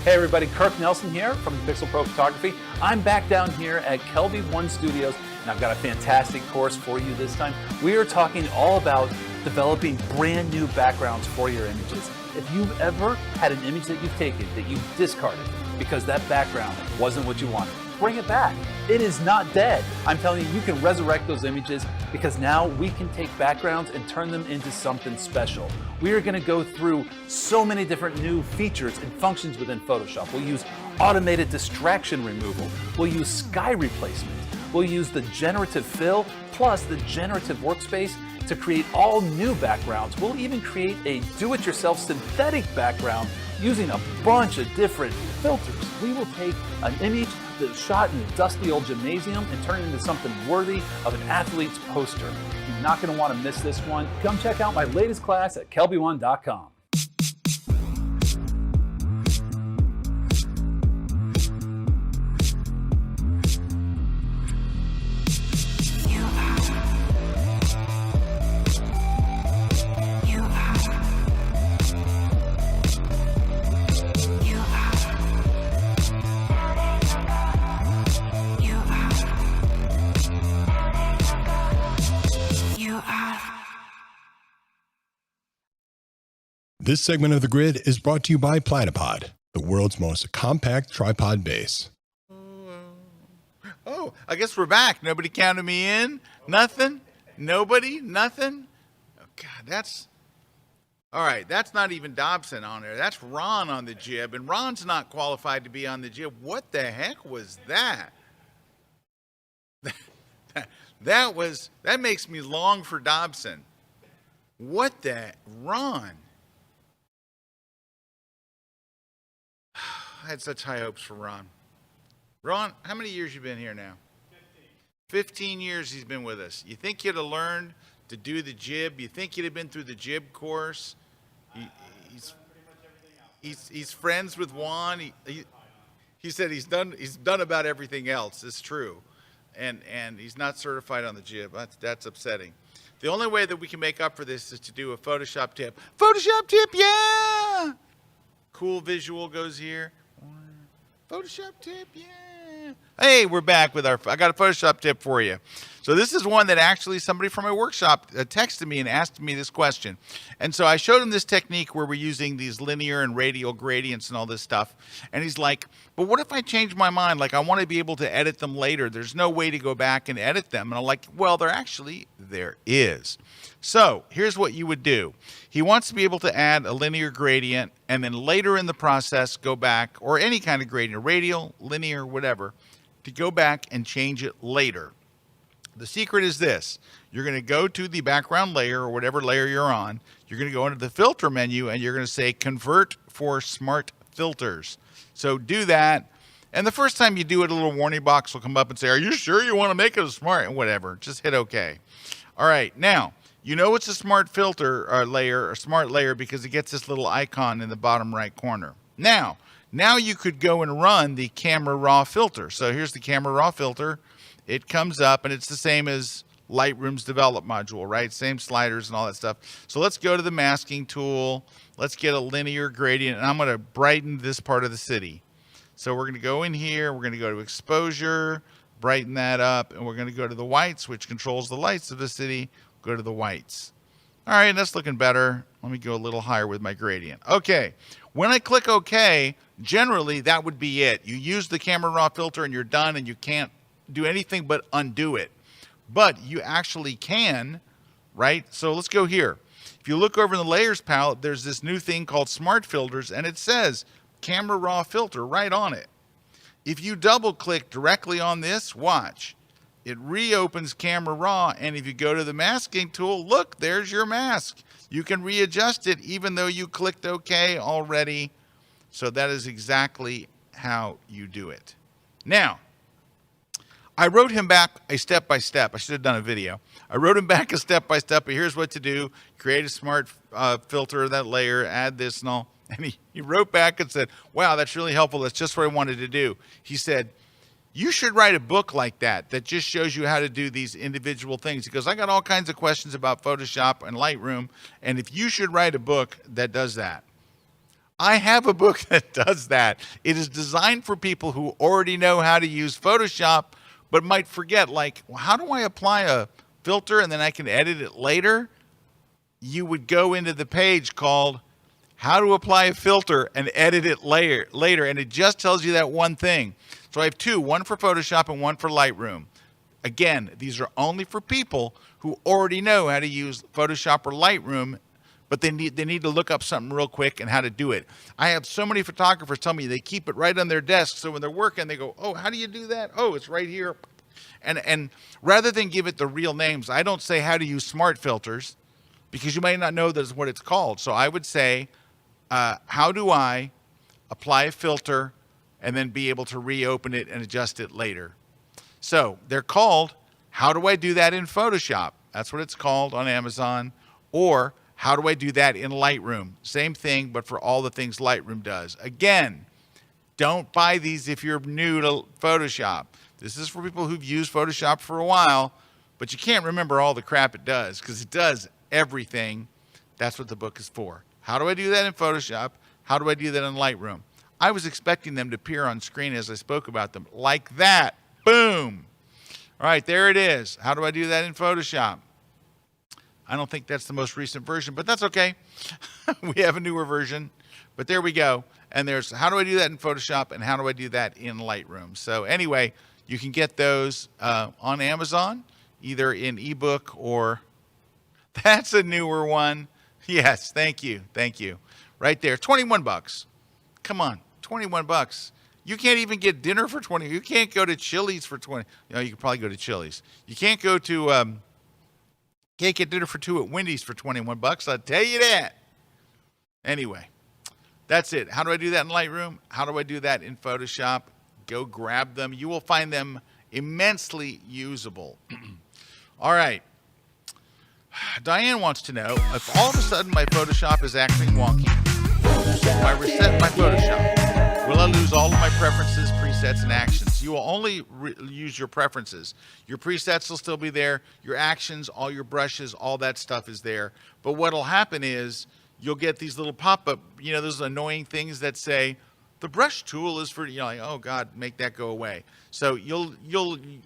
Hey everybody, Kirk Nelson here from Pixel Pro Photography. I'm back down here at KelbyOne Studios, and I've got a fantastic course for you this time. We are talking all about developing brand new backgrounds for your images. If you've ever had an image that you've taken that you discarded because that background wasn't what you wanted, bring it back. It is not dead. I'm telling you, you can resurrect those images because now we can take backgrounds and turn them into something special. We are going to go through so many different new features and functions within Photoshop. We'll use automated distraction removal. We'll use sky replacement. We'll use the generative fill plus the generative workspace to create all new backgrounds. We'll even create a do-it-yourself synthetic background using a bunch of different filters. We will take an image that's shot in a dusty old gymnasium and turn it into something worthy of an athlete's poster. You're not going to want to miss this one. Come check out my latest class at KelbyOne.com. This segment of the grid is brought to you by Platypod, the world's most compact tripod base. Oh, I guess we're back. Nobody counted me in? Nothing? Nobody? Nothing? Oh, God, that's... All right, that's not even Dobson on there. That's Ron on the jib, and Ron's not qualified to be on the jib. What the heck was that? That makes me long for Dobson. What the... Ron... I had such high hopes for Ron. Ron, how many years you been here now? 15 years he's been with us. You think you'd have learned to do the jib? You think you'd have been through the jib course? He's friends with Juan. He said he's done about everything else. It's true. And he's not certified on the jib. That's upsetting. The only way that we can make up for this is to do a Photoshop tip. Photoshop tip, yeah! Cool visual goes here. Photoshop tip, yeah. Hey, we're back with I got a Photoshop tip for you. So this is one that actually somebody from my workshop texted me and asked me this question. And so I showed him this technique where we're using these linear and radial gradients and all this stuff. And he's like, but what if I change my mind? Like, I want to be able to edit them later. There's no way to go back and edit them. And I'm like, well, there is. So here's what you would do. He wants to be able to add a linear gradient and then later in the process go back, or any kind of gradient, radial, linear, whatever, to go back and change it later. The secret is this. You're going to go to the background layer or whatever layer you're on. You're going to go into the filter menu and you're going to say convert for smart filters. So do that. And the first time you do it, a little warning box will come up and say, are you sure you want to make it a smart? And whatever. Just hit OK. All right. Now, you know it's a smart filter or layer or smart layer because it gets this little icon in the bottom right corner. Now you could go and run the camera raw filter. So here's the camera raw filter. It comes up and it's the same as Lightroom's develop module, right? Same sliders and all that stuff. So let's go to the masking tool. Let's get a linear gradient and I'm going to brighten this part of the city. So we're going to go in here. We're going to go to exposure, brighten that up, and we're going to go to the whites, which controls the lights of the city. Go to the whites. All right, that's looking better. Let me go a little higher with my gradient. Okay, when I click OK, generally that would be it. You use the camera raw filter and you're done and you can't do anything but undo it. But you actually can, right? So let's go here. If you look over in the layers palette, there's this new thing called smart filters and it says camera raw filter right on it. If you double click directly on this, watch. It reopens camera raw, and if you go to the masking tool, look, there's your mask. You can readjust it even though you clicked OK already. So that is exactly how you do it. Now, I wrote him back a step-by-step. I should have done a video. I wrote him back a step-by-step, but here's what to do. Create a smart filter of that layer, add this and all. And he wrote back and said, wow, that's really helpful. That's just what I wanted to do. He said, you should write a book like that just shows you how to do these individual things. He goes, I got all kinds of questions about Photoshop and Lightroom, and if you should write a book that does that. I have a book that does that. It is designed for people who already know how to use Photoshop, but might forget, like, well, how do I apply a filter and then I can edit it later? You would go into the page called How to Apply a Filter and Edit It Later, and it just tells you that one thing. So I have two, one for Photoshop and one for Lightroom. Again, these are only for people who already know how to use Photoshop or Lightroom, but they need to look up something real quick and how to do it. I have so many photographers tell me they keep it right on their desk, so when they're working, they go, oh, how do you do that? Oh, it's right here. And rather than give it the real names, I don't say how to use smart filters, because you may not know that's what it's called. So I would say, how do I apply a filter and then be able to reopen it and adjust it later? So they're called, how do I do that in Photoshop? That's what it's called on Amazon. Or how do I do that in Lightroom? Same thing, but for all the things Lightroom does. Again, don't buy these if you're new to Photoshop. This is for people who've used Photoshop for a while, but you can't remember all the crap it does, because it does everything. That's what the book is for. How do I do that in Photoshop? How do I do that in Lightroom? I was expecting them to appear on screen as I spoke about them, like that. Boom. All right, there it is. How do I do that in Photoshop? I don't think that's the most recent version, but that's okay. We have a newer version, but there we go. And there's how do I do that in Photoshop and how do I do that in Lightroom. So anyway, you can get those on Amazon, either in ebook or that's a newer one. Yes, thank you. Thank you. Right there, 21 bucks. Come on, 21 bucks. You can't even get dinner for 20. You can't go to Chili's for 20. You know, you could probably go to Chili's. You can't go to, can't get dinner for two at Wendy's for 21 bucks. I'll tell you that. Anyway, that's it. How do I do that in Lightroom? How do I do that in Photoshop? Go grab them. You will find them immensely usable. All right. Diane wants to know if all of a sudden my Photoshop is acting wonky. If I reset my Photoshop, will I lose all of my preferences, presets, and actions? You will only use your preferences. Your presets will still be there. Your actions, all your brushes, all that stuff is there. But what will happen is you'll get these little pop-up, you know, those annoying things that say, the brush tool is for, like, oh God, make that go away. So you'll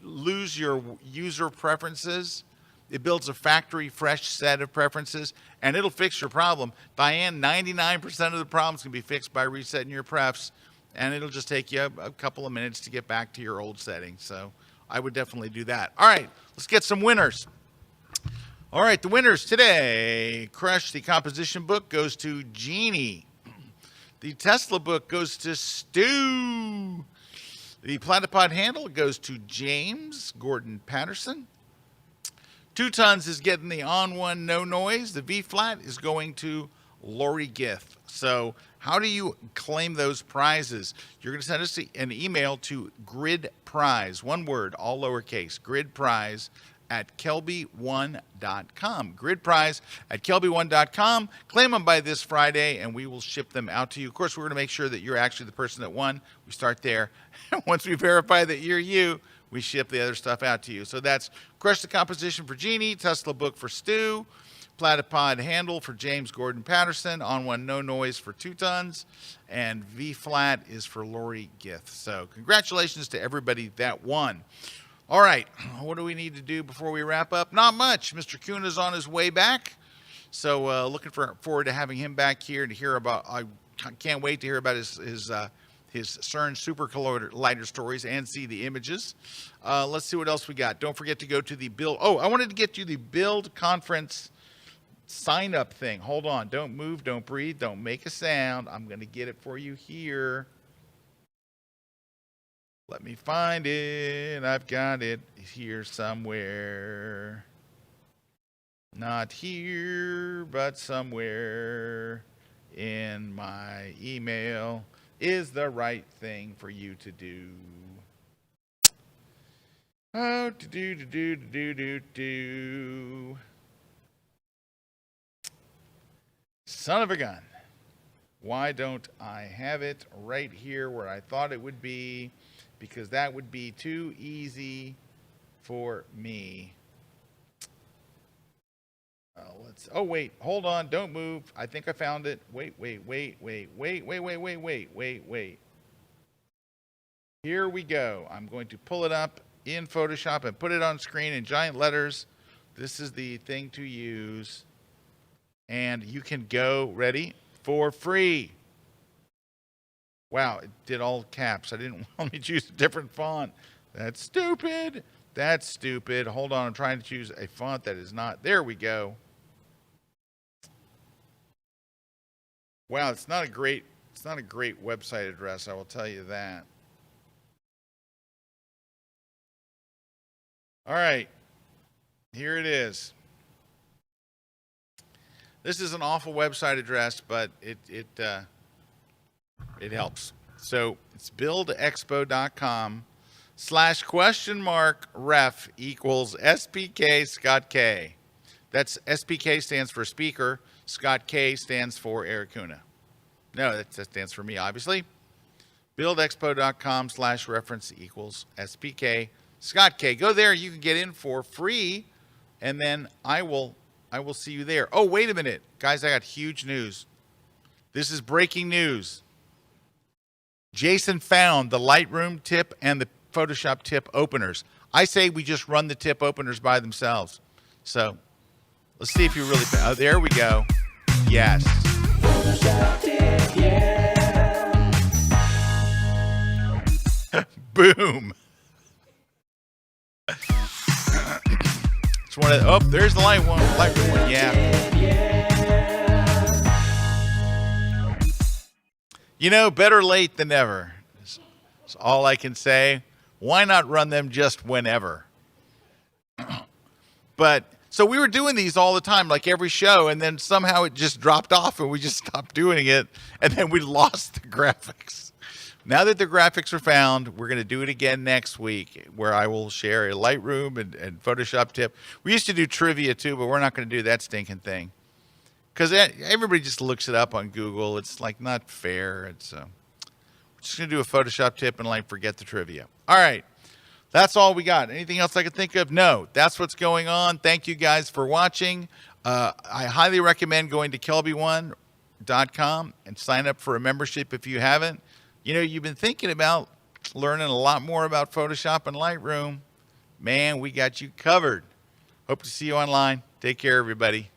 lose your user preferences. It builds a factory fresh set of preferences, and it'll fix your problem. Diane, 99% of the problems can be fixed by resetting your prefs, and it'll just take you a couple of minutes to get back to your old settings. So I would definitely do that. All right, let's get some winners. All right, the winners today. Crush, the composition book goes to Jeannie. The Tesla book goes to Stu. The Platypod handle goes to James Gordon Patterson. 2 Tons is getting the On One No Noise. The V Flat is going to Lori Gith. So how do you claim those prizes? You're going to send us an email to gridprize, one word, all lowercase, gridprize at KelbyOne.com. Gridprize at KelbyOne.com. Claim them by this Friday, and we will ship them out to you. Of course, we're going to make sure that you're actually the person that won. We start there. Once we verify that you're you, we ship the other stuff out to you. So that's Crush the Composition for Jeannie, Tesla book for Stu, Platypod handle for James Gordon Patterson, On One No Noise for 2 Tons, and V Flat is for Lori Gith. So congratulations to everybody that won. All right, what do we need to do before we wrap up? Not much. Mr. KUNA's on his way back. So looking forward to having him back here to hear about, I can't wait to hear about his CERN Super Collider stories and see the images. Let's see what else we got. Don't forget to go to the Build. Oh, I wanted to get you the Build Conference sign-up thing. Hold on. Don't move. Don't breathe. Don't make a sound. I'm going to get it for you here. Let me find it. I've got it here somewhere. Not here, but somewhere in my email is the right thing for you to do. Oh, do. Son of a gun. Why don't I have it right here where I thought it would be? Because that would be too easy for me. Oh, wait, hold on, don't move. I think I found it. Wait. Here we go. I'm going to pull it up in Photoshop and put it on screen in giant letters. This is the thing to use. And you can go, ready, for free. Wow, it did all caps. I didn't want me to choose a different font. That's stupid. That's stupid. Hold on, I'm trying to choose a font that is not. There we go. Wow, it's not a great website address, I will tell you that. All right. Here it is. This is an awful website address, but it helps. So it's buildexpo.com/?ref equals SPK Scott K. That's SPK stands for speaker. Scott K stands for ERIK KUNA. No, that stands for me, obviously. buildexpo.com/reference equals SPK Scott K. Go there. You can get in for free, and then I will see you there. Oh, wait a minute. Guys, I got huge news. This is breaking news. Jason found the Lightroom tip and the Photoshop tip openers. I say we just run the tip openers by themselves. So let's see if you really... Oh, there we go. Yes. Photoshop tip, yeah. Boom. It's one of the, oh, there's the Lightroom one. Yeah. You know, better late than never. That's all I can say. Why not run them just whenever? But so we were doing these all the time, like every show, and then somehow it just dropped off and we just stopped doing it, and then we lost the graphics. Now that the graphics are found, we're going to do it again next week, where I will share a Lightroom and Photoshop tip. We used to do trivia too, but we're not going to do that stinking thing, because everybody just looks it up on Google. It's like not fair. It's we're just going to do a Photoshop tip and like forget the trivia. All right. That's all we got. Anything else I could think of? No. That's what's going on. Thank you guys for watching. I highly recommend going to KelbyOne.com and sign up for a membership if you haven't. You know, you've been thinking about learning a lot more about Photoshop and Lightroom. Man, we got you covered. Hope to see you online. Take care, everybody.